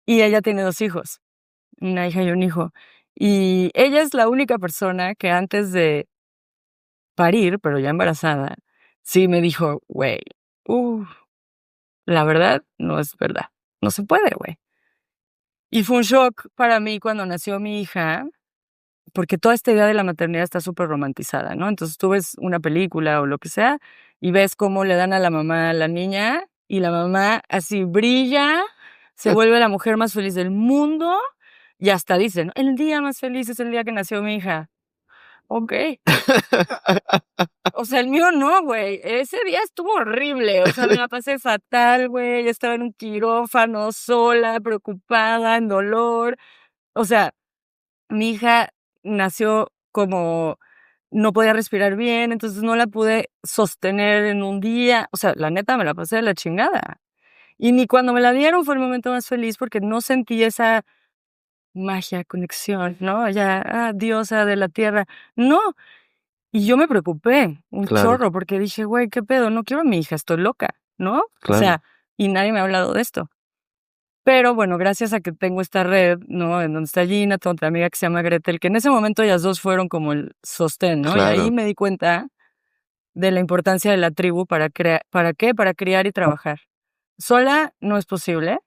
Y ella tiene 2 hijos. Una hija y un hijo. Y ella es la única persona que antes de parir, pero ya embarazada, sí me dijo: "Güey, la verdad no es verdad, no se puede, güey". Y fue un shock para mí cuando nació mi hija, porque toda esta idea de la maternidad está súper romantizada, ¿no? Entonces, tú ves una película o lo que sea, y ves cómo le dan a la mamá a la niña, y la mamá así brilla, se vuelve la mujer más feliz del mundo, y hasta dicen: "El día más feliz es el día que nació mi hija". Okey. O sea, el mío no, güey. Ese día estuvo horrible, o sea, me la pasé fatal, güey, estaba en un quirófano sola, preocupada, en dolor. O sea, mi hija nació como no podía respirar bien, entonces no la pude sostener en un día. O sea, la neta me la pasé de la chingada. Y ni cuando me la dieron fue el momento más feliz porque no sentí esa magia, conexión, ¿no? Ya, diosa de la tierra. No, y yo me preocupé un Claro, chorro porque dije: "Güey, ¿qué pedo? No quiero a mi hija, estoy loca", ¿no? O claro. sea, y nadie me ha hablado de esto. Pero bueno, gracias a que tengo esta red, ¿no? En donde está Gina, tengo otra amiga que se llama Gretel, que en ese momento ellas 2 fueron como el sostén, ¿no? Y ahí Claro, me di cuenta de la importancia de la tribu para ¿para qué? Para criar y trabajar. Sola no es posible,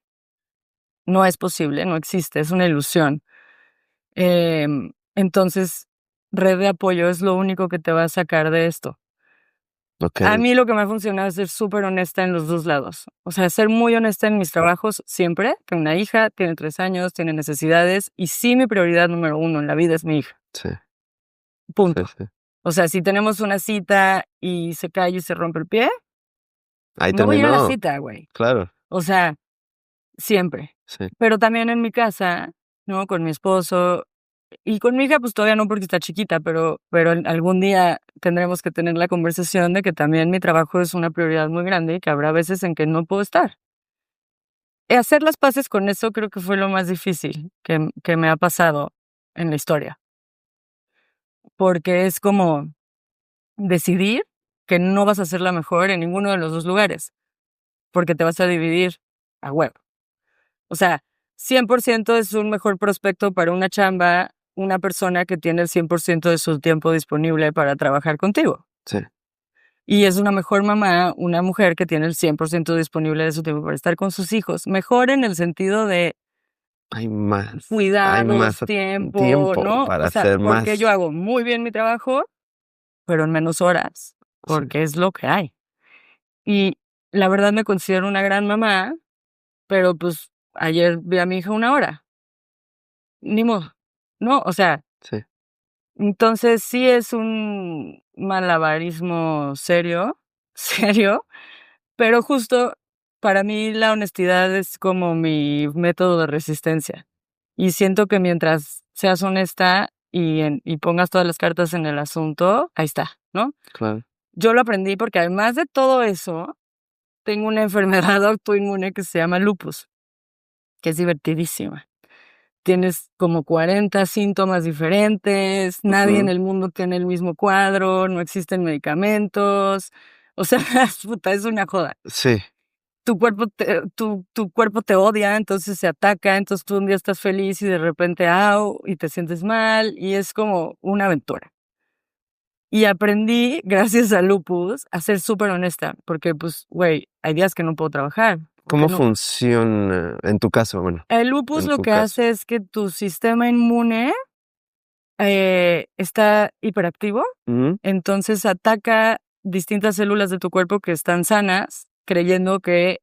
no es posible, no existe, es una ilusión. Entonces, red de apoyo es lo único que te va a sacar de esto. A okey, mí lo que me ha funcionado es ser súper honesta en los 2 lados. O sea, ser muy honesta en mis trabajos siempre. Tengo una hija, tiene 3 años, tiene necesidades, y sí, mi prioridad número 1 en la vida es mi hija, sí, sí, punto. sí. O sea, si tenemos una cita y se cae y se rompe el pie, Ahí no voy a ir a la terminó, cita, güey. claro, O sea, siempre. sí, Pero también en mi casa, ¿no? Con mi esposo y con mi hija, pues, todavía no, porque está chiquita, pero en algún día tendremos que tener la conversación de que también mi trabajo es una prioridad muy grande y que habrá veces en que no puedo estar. Hacer las paces con eso creo que fue lo más difícil que me ha pasado en la historia, porque es como decidir que no vas a ser la mejor en ninguno de los 2 lugares, porque te vas a dividir a huevo. O sea, 100% es un mejor prospecto para una chamba, una persona que tiene el 100% de su tiempo disponible para trabajar contigo. sí. Y es una mejor mamá, una mujer que tiene el 100% disponible de su tiempo para estar con sus hijos. Mejor en el sentido de Hay cuidados, más tiempo, tiempo ¿no? para O sea, hacer porque yo más. hago muy bien mi trabajo, pero en menos horas, Sí, porque es lo que hay. Y la verdad me considero una gran mamá, pero pues ayer vi a mi hija 1 hora. Ni modo. No, o sea, sí, Entonces sí es un malabarismo serio, serio, pero justo para mí la honestidad es como mi método de resistencia. Y siento que mientras seas honesta y pongas todas las cartas en el asunto, ahí está, ¿no? Claro. Yo lo aprendí porque además de todo eso, tengo una enfermedad autoinmune que se llama lupus, que es divertidísima. Tienes como 40 síntomas diferentes, nadie en el mundo tiene el mismo cuadro, no existen medicamentos, o sea, puta, es una joda. Sí, Tu cuerpo te odia, entonces se ataca, entonces tú un día estás feliz y de repente, y te sientes mal, y es como una aventura. Y aprendí, gracias al lupus, a ser súper honesta, porque, pues, güey, hay días que no puedo trabajar, porque ¿cómo no. funciona en tu caso? Bueno, El lupus en lo tu que caso. hace es que tu sistema inmune está hiperactivo, Ujú, entonces ataca distintas células de tu cuerpo que están sanas, creyendo que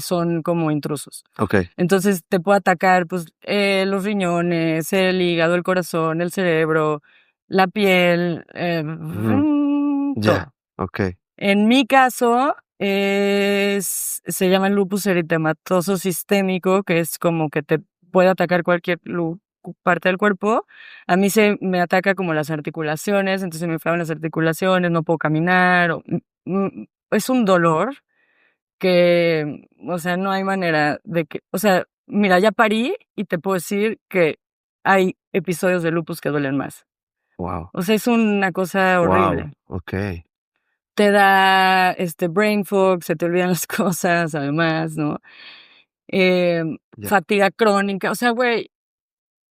son como intrusos. ok. Entonces te puede atacar pues, los riñones, el hígado, el corazón, el cerebro, la piel, Ujú, ya, todo. ok. En mi caso, se llama lupus eritematoso sistémico, que es como que te puede atacar cualquier parte del cuerpo. A mí se me ataca como las articulaciones, entonces me inflaman las articulaciones, no puedo caminar. Es un dolor que, o sea, no hay manera de que, o sea, mira, ya parí y te puedo decir que hay episodios de lupus que duelen más. Wow, O sea, es una cosa wow, horrible. ok. Te da, brain fog, se te olvidan las cosas, además, ¿no? Ya. Fatiga crónica, o sea, güey,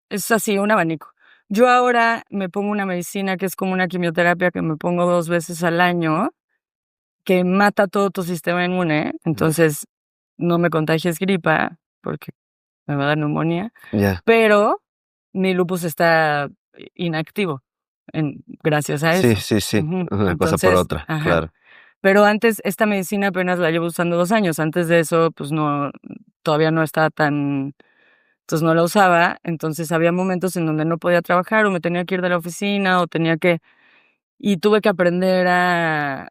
es así, un abanico. Yo ahora me pongo una medicina que es como una quimioterapia que me pongo 2 veces al año, que mata todo tu sistema inmune, Ya. entonces no me contagies gripa, porque me va a dar neumonía, Ya. pero mi lupus está inactivo gracias a Sí, eso. sí, sí. Ujú. Una cosa por Entonces, otra, ajá. claro. Pero antes, esta medicina apenas la llevo usando 2 años. Antes de eso, pues no, todavía no estaba tan, entonces no la usaba. Entonces había momentos en donde no podía trabajar o me tenía que ir de la oficina o tenía que, y tuve que aprender a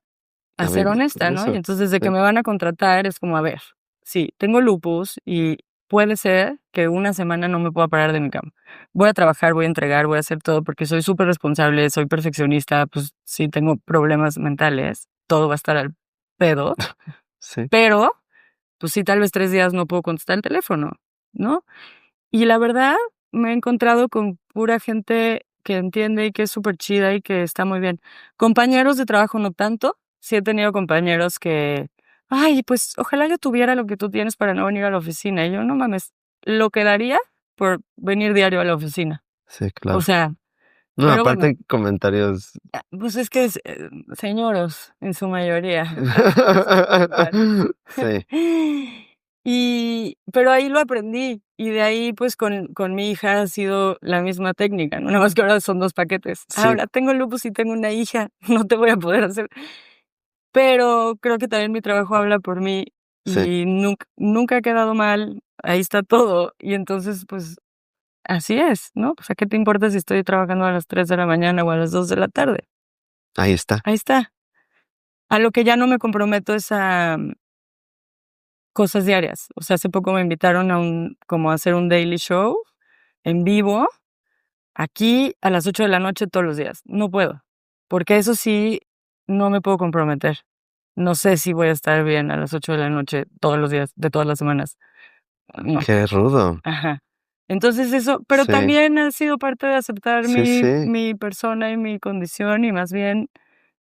A ser vivir honesta, con ¿no? Y eso. entonces desde que Sí. me van a contratar es como, a ver, sí, tengo lupus y puede ser que una semana no me pueda parar de mi cama. Voy a trabajar, voy a entregar, voy a hacer todo porque soy súper responsable, soy perfeccionista, pues sí tengo problemas mentales, todo va a estar al pedo, Sí. pero pues sí, tal vez 3 días no puedo contestar el teléfono, ¿no? Y la verdad, me he encontrado con pura gente que entiende y que es súper chida y que está muy bien. Compañeros de trabajo no tanto. Sí he tenido compañeros que, ay, pues ojalá yo tuviera lo que tú tienes para no venir a la oficina. Y yo, no mames, lo que daría por venir diario a la oficina. Sí, O claro. sea, No, pero bueno, aparte comentarios. pues es que es, señoros en su mayoría. Eso es normal. Sí, Pero ahí lo aprendí, y de ahí, pues, con mi hija ha sido la misma técnica, ¿no? Nada más que ahora son 2 paquetes. sí, Ahora tengo lupus y tengo una hija, no te voy a poder hacer. Pero creo que también mi trabajo habla por mí, sí. y nunca ha quedado mal, ahí está todo. Y entonces, pues, así es, ¿no? Pues, ¿a qué te importa si estoy trabajando a las 3 de la mañana o a las 2 de la tarde? Ahí está. Ahí está. A lo que ya no me comprometo es a cosas diarias. O sea, hace poco me invitaron como a hacer un daily show en vivo, aquí a las 8 de la noche todos los días. No puedo, porque eso sí, no me puedo comprometer. No sé si voy a estar bien a las 8 de la noche todos los días de todas las semanas. No, Qué rudo. ajá. Entonces eso, pero Sí, también ha sido parte de aceptar sí, mi sí. mi persona y mi condición, y más bien,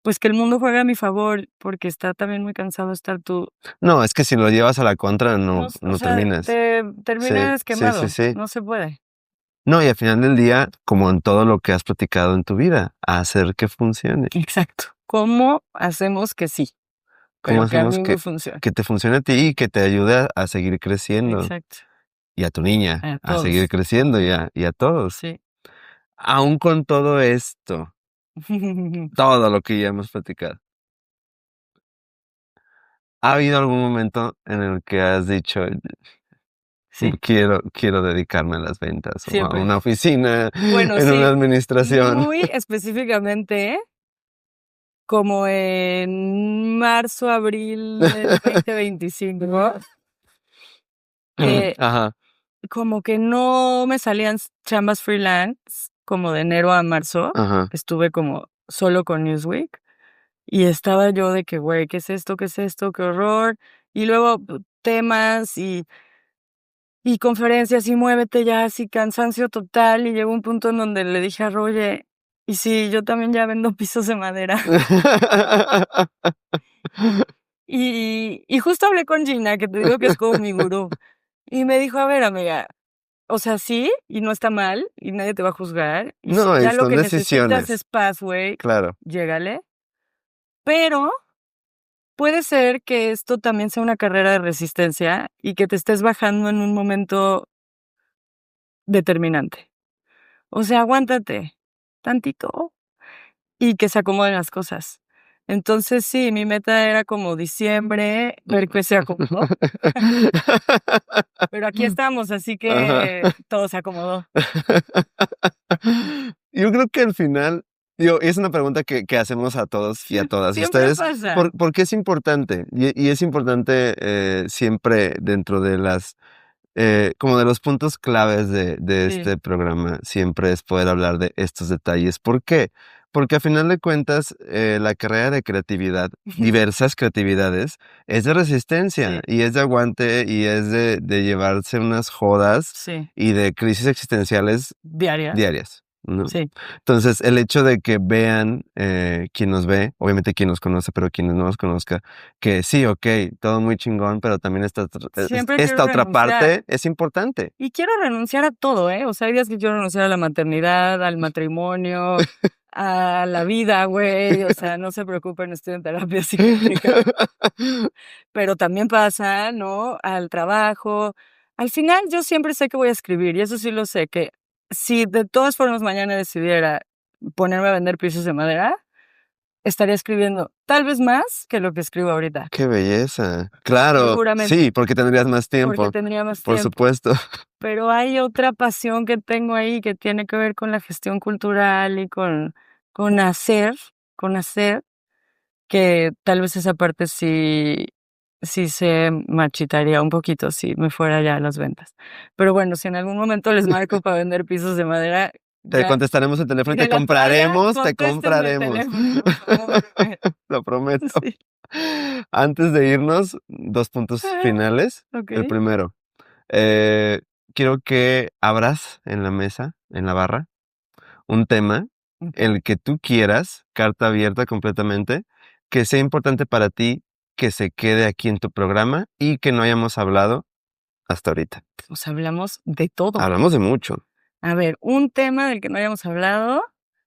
pues, que el mundo juegue a mi favor, porque está también muy cansado estar tú. No, es que si lo llevas a la contra, No, no, o no sea, terminas. te Sí, terminas sí, sí, quemado, sí. no se puede. No, y al final del día, como en todo lo que has platicado en tu vida, hacer que funcione. Exacto. ¿Cómo hacemos que sí, ¿Cómo pero que a hacemos mí me funcione? que te funcione a ti y que te ayude a seguir creciendo? Exacto. Y a tu niña, A a seguir todos. creciendo y a todos. Sí. Aún con todo esto, todo lo que ya hemos platicado, ¿ha habido algún momento en el que has dicho, Sí, quiero dedicarme a las ventas o a siempre. una oficina, Bueno, en una sí, administración. muy específicamente, como en marzo, abril del 2025, Ajá, como que no me salían chambas freelance, como de enero a marzo, ajá. estuve como solo con Newsweek, y estaba yo de que, güey, ¿qué es esto? ¿Qué es esto? ¡Qué horror! Y luego temas y conferencias y muévete ya, así cansancio total, y llegó un punto en donde le dije a Roger, y sí, yo también ya vendo pisos de madera. Y justo hablé con Gina, que te digo que es como mi gurú, y me dijo: "A ver, amiga, o sea, sí, y no está mal, y nadie te va a juzgar, y si No, y ya lo son que necesitas decisiones, es paz, güey, claro. llégale, pero puede ser que esto también sea una carrera de resistencia y que te estés bajando en un momento determinante. O sea, aguántate tantito y que se acomoden las cosas". Entonces, sí, mi meta era como diciembre, ver qué se acomodó, pero aquí estamos, así Ajá. que todo se acomodó. Yo creo que al final, digo, es una pregunta que hacemos a todos y a todas. Siempre Ustedes, pasa. ¿por qué es importante? Y es importante siempre dentro de las, como de los puntos claves de Sí, este programa, siempre es poder hablar de estos detalles. ¿Por qué? Porque a final de cuentas, la carrera de creatividad, diversas creatividades, es de resistencia sí, y es de aguante y es de llevarse unas jodas sí, y de crisis existenciales diarias, diarias, ¿no? sí. Entonces, el hecho de que vean, quien nos ve, obviamente quien nos conoce, pero quienes no nos conozca, que sí, okey, todo muy chingón, pero también Siempre quiero esta otra renunciar. parte es importante. Y quiero renunciar a todo, ¿eh? O sea, hay días que quiero renunciar a la maternidad, al matrimonio, a la vida, güey. O sea, no se preocupen, estoy en terapia psicológica. Pero también pasa, ¿no? Al trabajo. Al final, yo siempre sé que voy a escribir, y eso sí lo sé, que si de todas formas mañana decidiera ponerme a vender pisos de madera, estaría escribiendo tal vez más que lo que escribo ahorita, Qué belleza. Claro, seguramente, sí, porque tendrías más porque tiempo, tendría más por tiempo. supuesto. Pero hay otra pasión que tengo ahí que tiene que ver con la gestión cultural y con hacer, con hacer, que tal vez esa parte sí se marchitaría un poquito si me fuera ya a las ventas. Pero bueno, si en algún momento les marco para vender pisos de madera, Te ya contestaremos el teléfono y te tiré la toalla, compraremos, te contéstenme el compraremos. teléfono, por favor. Lo prometo. Sí. Antes de irnos, 2 puntos finales. El Okey. primero, quiero que abras en la mesa, en la barra, un tema, Okey. el que tú quieras, carta abierta completamente, que sea importante para ti, que se quede aquí en tu programa y que no hayamos hablado hasta ahorita. Pues hablamos de todo. Hablamos de mucho, A ver, un tema del que no hayamos hablado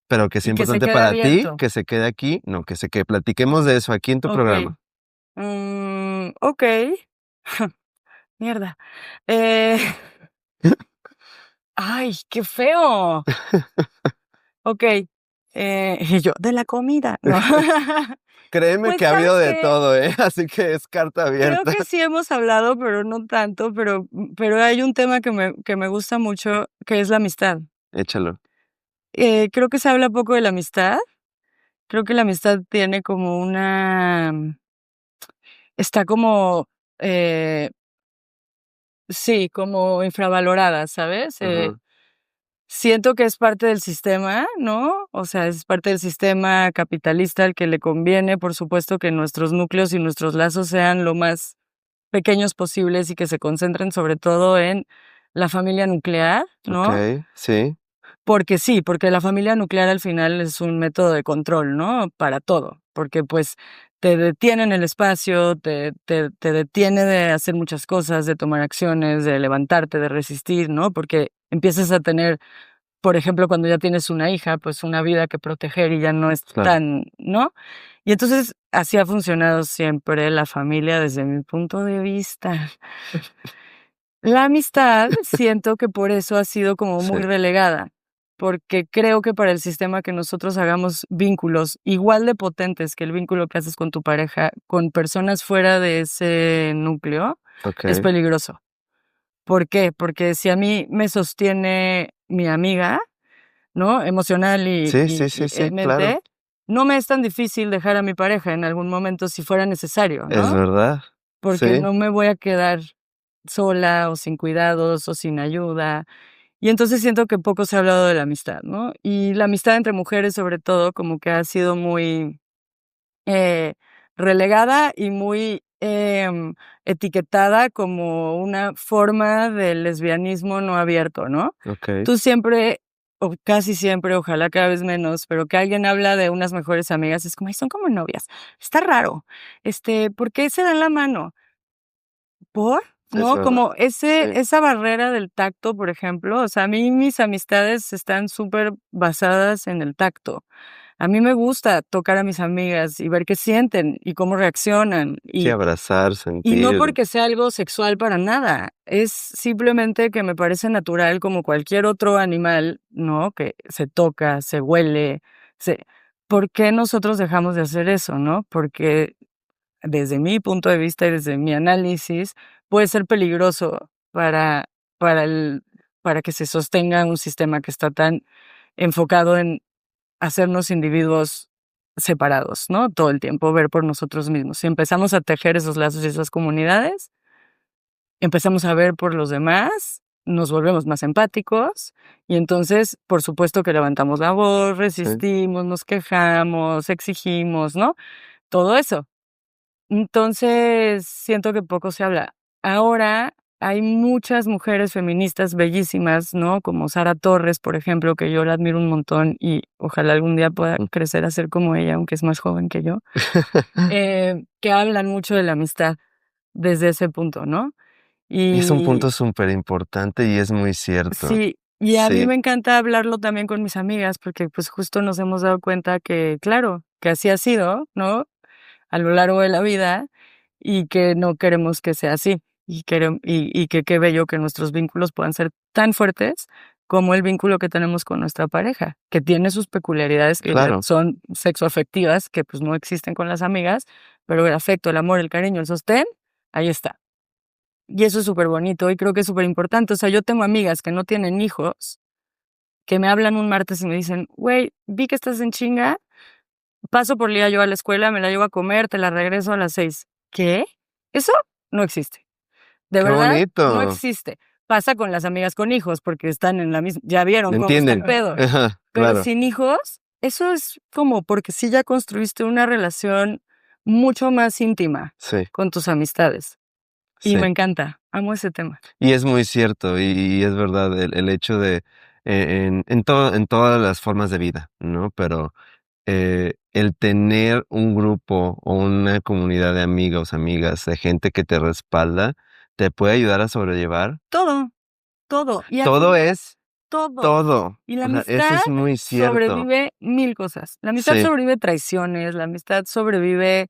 pero que sea y que se importante quede para ti, abierto. que se quede aquí, no, que platiquemos de eso aquí en tu Okey. programa. Okey. Mierda. Eh, ay, qué feo. Okey. Y yo, de la comida, no. Créeme Pues, que ha habido ¿sabes de qué? todo, ¿eh? Así que es carta Creo abierta. que sí hemos hablado, pero no tanto, pero hay un tema que me gusta mucho, que es la amistad. Échalo. Creo que se habla poco de la amistad. Creo que la amistad tiene como está como, eh, sí, como infravalorada, ¿sabes? Ajá, Siento que es parte del sistema, ¿no? O sea, es parte del sistema capitalista al que le conviene, por supuesto, que nuestros núcleos y nuestros lazos sean lo más pequeños posibles y que se concentren sobre todo en la familia nuclear, ¿no? okey, sí, Porque sí, porque la familia nuclear al final es un método de control, ¿no? Para todo, porque pues te detiene en el espacio, te detiene de hacer muchas cosas, de tomar acciones, de levantarte, de resistir, ¿no? Porque empiezas a tener, por ejemplo, cuando ya tienes una hija, pues una vida que proteger y ya no es claro. tan, ¿no? Y entonces así ha funcionado siempre la familia desde mi punto de vista. La amistad, siento que por eso ha sido como Sí, muy relegada, porque creo que para el sistema que nosotros hagamos vínculos igual de potentes que el vínculo que haces con tu pareja, con personas fuera de ese núcleo, es okey. peligroso. ¿Por qué? Porque si a mí me sostiene mi amiga, ¿no? Emocional Sí, sí, sí, sí, claro. mente, no me es tan difícil dejar a mi pareja en algún momento si fuera necesario, Es ¿no? verdad. Porque Sí, no me voy a quedar sola o sin cuidados o sin ayuda. Y entonces siento que poco se ha hablado de la amistad, ¿no? Y la amistad entre mujeres, sobre todo, como que ha sido muy eh, relegada y muy etiquetada como una forma de lesbianismo no abierto, ¿no? okey. Tú siempre, o casi siempre, ojalá cada vez menos, pero que alguien habla de unas mejores amigas, es como: "Ay, son como novias". Está raro. ¿Por qué se dan la mano? ¿Por? Es ¿No? verdad. Como Sí, esa barrera del tacto, por ejemplo, o sea, a mí mis amistades están súper basadas en el tacto. A mí me gusta tocar a mis amigas y ver qué sienten y cómo reaccionan, sí, y abrazar, no sentir. porque sea algo sexual para nada, es simplemente que me parece natural como cualquier otro animal, ¿no? Que se toca, se huele, se ¿por qué nosotros dejamos de hacer eso, no? Porque desde mi punto de vista y desde mi análisis, puede ser peligroso para el para que se sostenga un sistema que está tan enfocado en hacernos individuos separados, ¿no? Todo el tiempo, ver por nosotros mismos. Si empezamos a tejer esos lazos y esas comunidades, empezamos a ver por los demás, nos volvemos más empáticos y entonces, por supuesto que levantamos la voz, Sí. resistimos, nos quejamos, exigimos, ¿no? Todo eso. Entonces, siento que poco se habla. Ahora hay muchas mujeres feministas bellísimas, ¿no? Como Sara Torres, por ejemplo, que yo la admiro un montón y ojalá algún día pueda Mm. crecer a ser como ella, aunque es más joven que yo, que hablan mucho de la amistad desde ese punto, ¿no? Es un Y punto superimportante y es muy cierto. sí, y a mí Sí, me encanta hablarlo también con mis amigas, porque pues justo nos hemos dado cuenta que, claro, que así ha sido, ¿no? A lo largo de la vida y que no queremos que sea así y que qué bello que nuestros vínculos puedan ser tan fuertes como el vínculo que tenemos con nuestra pareja, que tiene sus peculiaridades que ya claro. son sexoafectivas, que pues no existen con las amigas, pero el afecto, el amor, el cariño, el sostén, ahí está. Y eso es súper bonito y creo que es súper importante. O sea, yo tengo amigas que no tienen hijos, que me hablan un martes y me dicen: "Güey, vi que estás en chinga, paso por Lía yo a la escuela, me la llevo a comer, te la regreso a las 6". ¿Qué? Eso no existe. De Qué verdad, no bonito. existe. Pasa con las amigas con hijos, porque están en la misma ya vieron cómo está el ¿Entienden? pedo. Ajá, Pero claro. sin hijos, eso es como porque sí ya construiste una relación mucho más íntima Sí, con tus amistades, y me sí. encanta, amo ese tema. Y es muy cierto, y es verdad el hecho de en todas las formas de vida, ¿no? Pero, el tener un grupo o una comunidad de amigos, amigas, de gente que te respalda, te puede ayudar a sobrellevar. Todo, todo, y al Todo final es todo. todo. Y la O sea, eso amistad es muy cierto. sobrevive 1000 cosas. La amistad Sí, sobrevive traiciones, la amistad sobrevive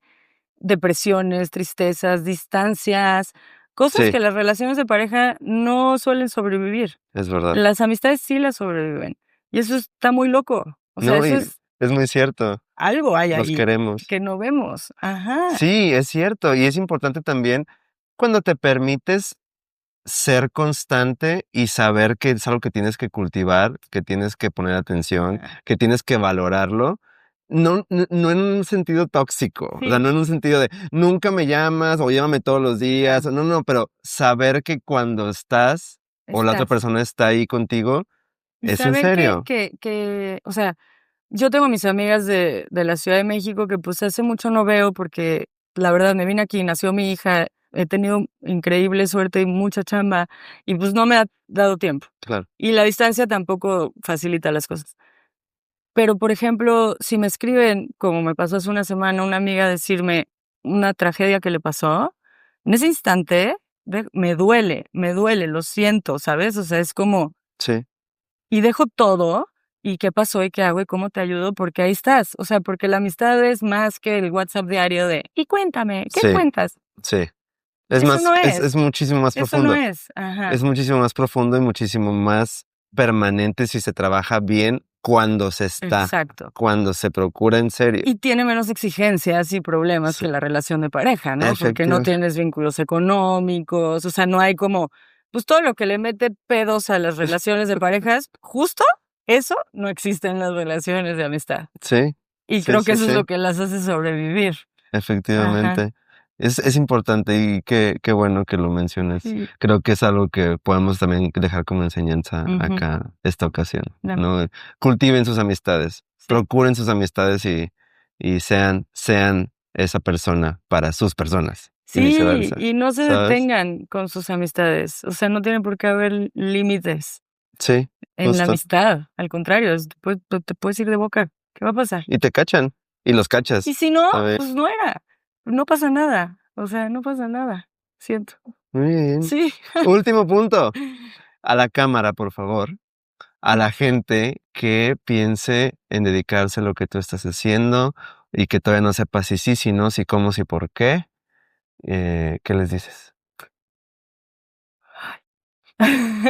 depresiones, tristezas, distancias, cosas sí, que las relaciones de pareja no suelen sobrevivir. es verdad. Las amistades sí las sobreviven. Y eso está muy loco. O sea, No, eso y es es muy cierto, algo hay los ahí queremos. que no vemos. Ajá. Sí, es cierto, y es importante también cuando te permites ser constante y saber que es algo que tienes que cultivar, que tienes que poner atención, Ah, que tienes que valorarlo, no en un sentido tóxico, o sea, sí, no en un sentido de nunca me llamas o llámame todos los días, ah, no, pero saber que cuando estás o la otra estás. persona está ahí contigo, Y es en saben serio. o sea, yo tengo mis amigas de la Ciudad de México que, pues, hace mucho no veo porque, la verdad, me vine aquí, nació mi hija, he tenido increíble suerte y mucha chamba, y, pues, no me ha dado tiempo. Claro, Y la distancia tampoco facilita las cosas. Pero, por ejemplo, si me escriben, como me pasó hace una semana, una amiga a decirme una tragedia que le pasó, en ese instante me duele, lo siento, ¿sabes? O sea, es como sí, y dejo todo, ¿y qué pasó y qué hago y cómo te ayudo? Porque ahí estás, o sea, porque la amistad es más que el WhatsApp diario de: "Y cuéntame, ¿qué sí, cuentas?". sí. Es Eso más, no es es, muchísimo más eso no profundo. es, Es ajá, muchísimo más profundo y muchísimo más permanente si se trabaja bien cuando se está, exacto. cuando se procura en serio. Y tiene menos exigencias y problemas Sí, que la relación de pareja, ¿no? Porque no efectiva tienes vínculos económicos, o sea, no hay como pues todo lo que le mete pedos a las relaciones de parejas, justo eso no existe en las relaciones de amistad. Sí, Y sí, creo que sí, eso es sí, lo que las hace sobrevivir. Ajá. efectivamente. Es importante y qué bueno que lo menciones. Sí. Creo que es algo que podemos también dejar como enseñanza Ujú. acá esta ocasión, Ya. ¿no? Cultiven sus amistades, Sí. procuren sus amistades y sean esa persona para sus personas y Sí, viceversa, y no se ¿sabes? detengan con sus amistades. O sea, no tiene por qué haber límites Sí, en la justo. amistad. Al contrario, te puedes ir de boca. ¿Qué va a pasar? Y te cachan y los Y cachas si no, también. pues no era. No pasa nada. O sea, no pasa nada. Siento. Muy bien. Sí. Último punto. A la cámara, por favor. A la gente que piense en dedicarse a lo que tú estás haciendo y que todavía no sepa si sí, si no, si cómo, si por qué. ¿Qué les dices?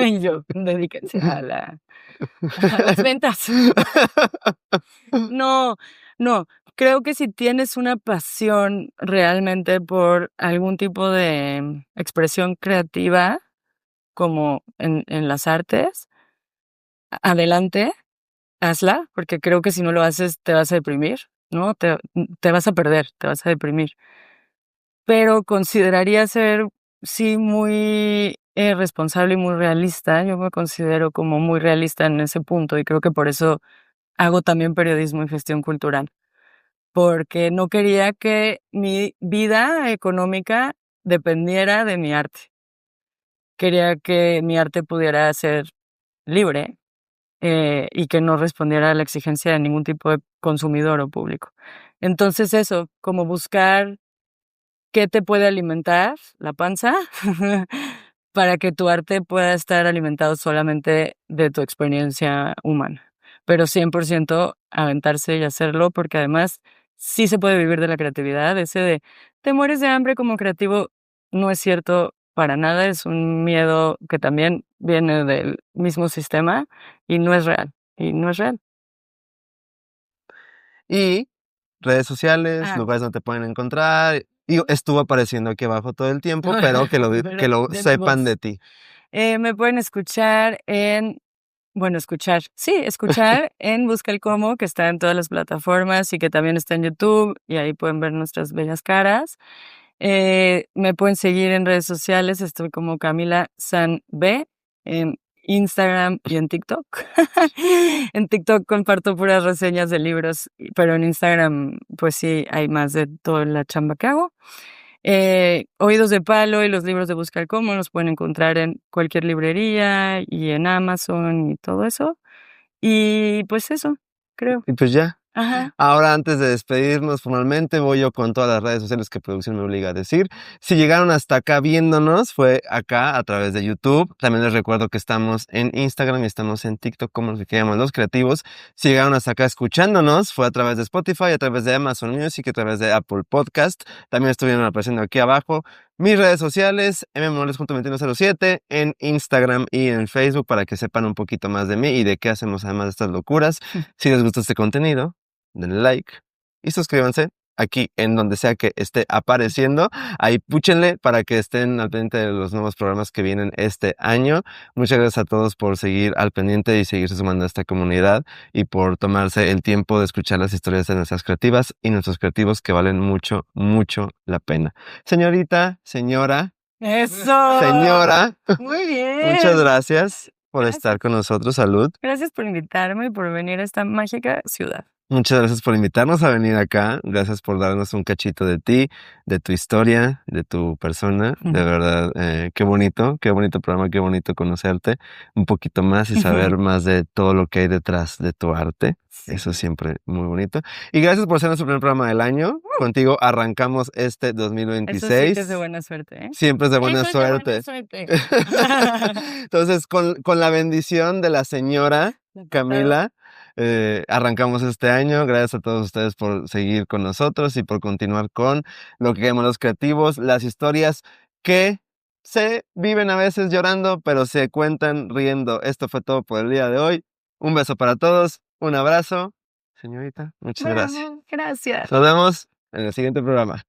Y yo, dedíquense a las ventas. No, no. Creo que si tienes una pasión realmente por algún tipo de expresión creativa, como en las artes, adelante, hazla, porque creo que si no lo haces te vas a deprimir, ¿no? Te vas a perder, te vas a deprimir. Pero consideraría ser, sí, muy, responsable y muy realista. Yo me considero como muy realista en ese punto, y creo que por eso hago también periodismo y gestión cultural, porque no quería que mi vida económica dependiera de mi arte. Quería que mi arte pudiera ser libre, y que no respondiera a la exigencia de ningún tipo de consumidor o público. Entonces eso, como buscar qué te puede alimentar la panza para que tu arte pueda estar alimentado solamente de tu experiencia humana. Pero 100% aventarse y hacerlo, porque además sí se puede vivir de la creatividad. Ese de te mueres de hambre como creativo no es cierto para nada, es un miedo que también viene del mismo sistema y no es real, y no es real. Y redes sociales, Ah, lugares donde te pueden encontrar. Y estuvo apareciendo aquí abajo todo el tiempo, pero que pero lo de mi sepan voz. de ti. Me pueden escuchar en bueno, escuchar en Busca el Cómo, que está en todas las plataformas y que también está en YouTube, y ahí pueden ver nuestras bellas caras. Me pueden seguir en redes sociales, estoy como Camila San B, en Instagram y en TikTok. En TikTok comparto puras reseñas de libros, pero en Instagram, pues sí, hay más de toda la chamba que hago. Oídos de Palo y los libros de Busca el Cómo los pueden encontrar en cualquier librería y en Amazon y todo eso. Y pues eso, creo. Y pues ya. Ajá. Ahora, antes de despedirnos formalmente, voy yo con todas las redes sociales que producción me obliga a decir. Si llegaron hasta acá viéndonos, fue acá a través de YouTube. También les recuerdo que estamos en Instagram y estamos en TikTok, como los que llaman los creativos. Si llegaron hasta acá escuchándonos, fue a través de Spotify, a través de Amazon Music, a través de Apple Podcast. También estuvieron apareciendo aquí abajo mis redes sociales, mmorales.2107, en Instagram y en Facebook, para que sepan un poquito más de mí y de qué hacemos además de estas locuras. Si les gusta este contenido, denle like y suscríbanse aquí en donde sea que esté apareciendo. Ahí púchenle para que estén al pendiente de los nuevos programas que vienen este año. Muchas gracias a todos por seguir al pendiente y seguirse sumando a esta comunidad y por tomarse el tiempo de escuchar las historias de nuestras creativas y nuestros creativos, que valen mucho, mucho la pena. Señorita, señora, Eso. señora, Muy muchas bien. gracias por Gracias. estar con nosotros. Salud. Gracias por invitarme y por venir a esta mágica ciudad. Muchas gracias por invitarnos a venir acá. Gracias por darnos un cachito de ti, de tu historia, de tu persona. De verdad, qué bonito programa, qué bonito conocerte un poquito más y saber más de todo lo que hay detrás de tu arte. Sí. Eso es siempre muy bonito. Y gracias por ser nuestro primer programa del año. Contigo arrancamos este Eso sí 2026. que es de buena suerte, ¿eh? Siempre es de buena Eso es de buena suerte. suerte. Entonces, con la bendición de la señora Camila, arrancamos este año. Gracias a todos ustedes por seguir con nosotros y por continuar con lo que llamamos los creativos, las historias que se viven a veces llorando, pero se cuentan riendo. Esto fue todo por el día de hoy. Un beso para todos, un abrazo. Señorita, muchas gracias. Gracias. Nos vemos en el siguiente programa.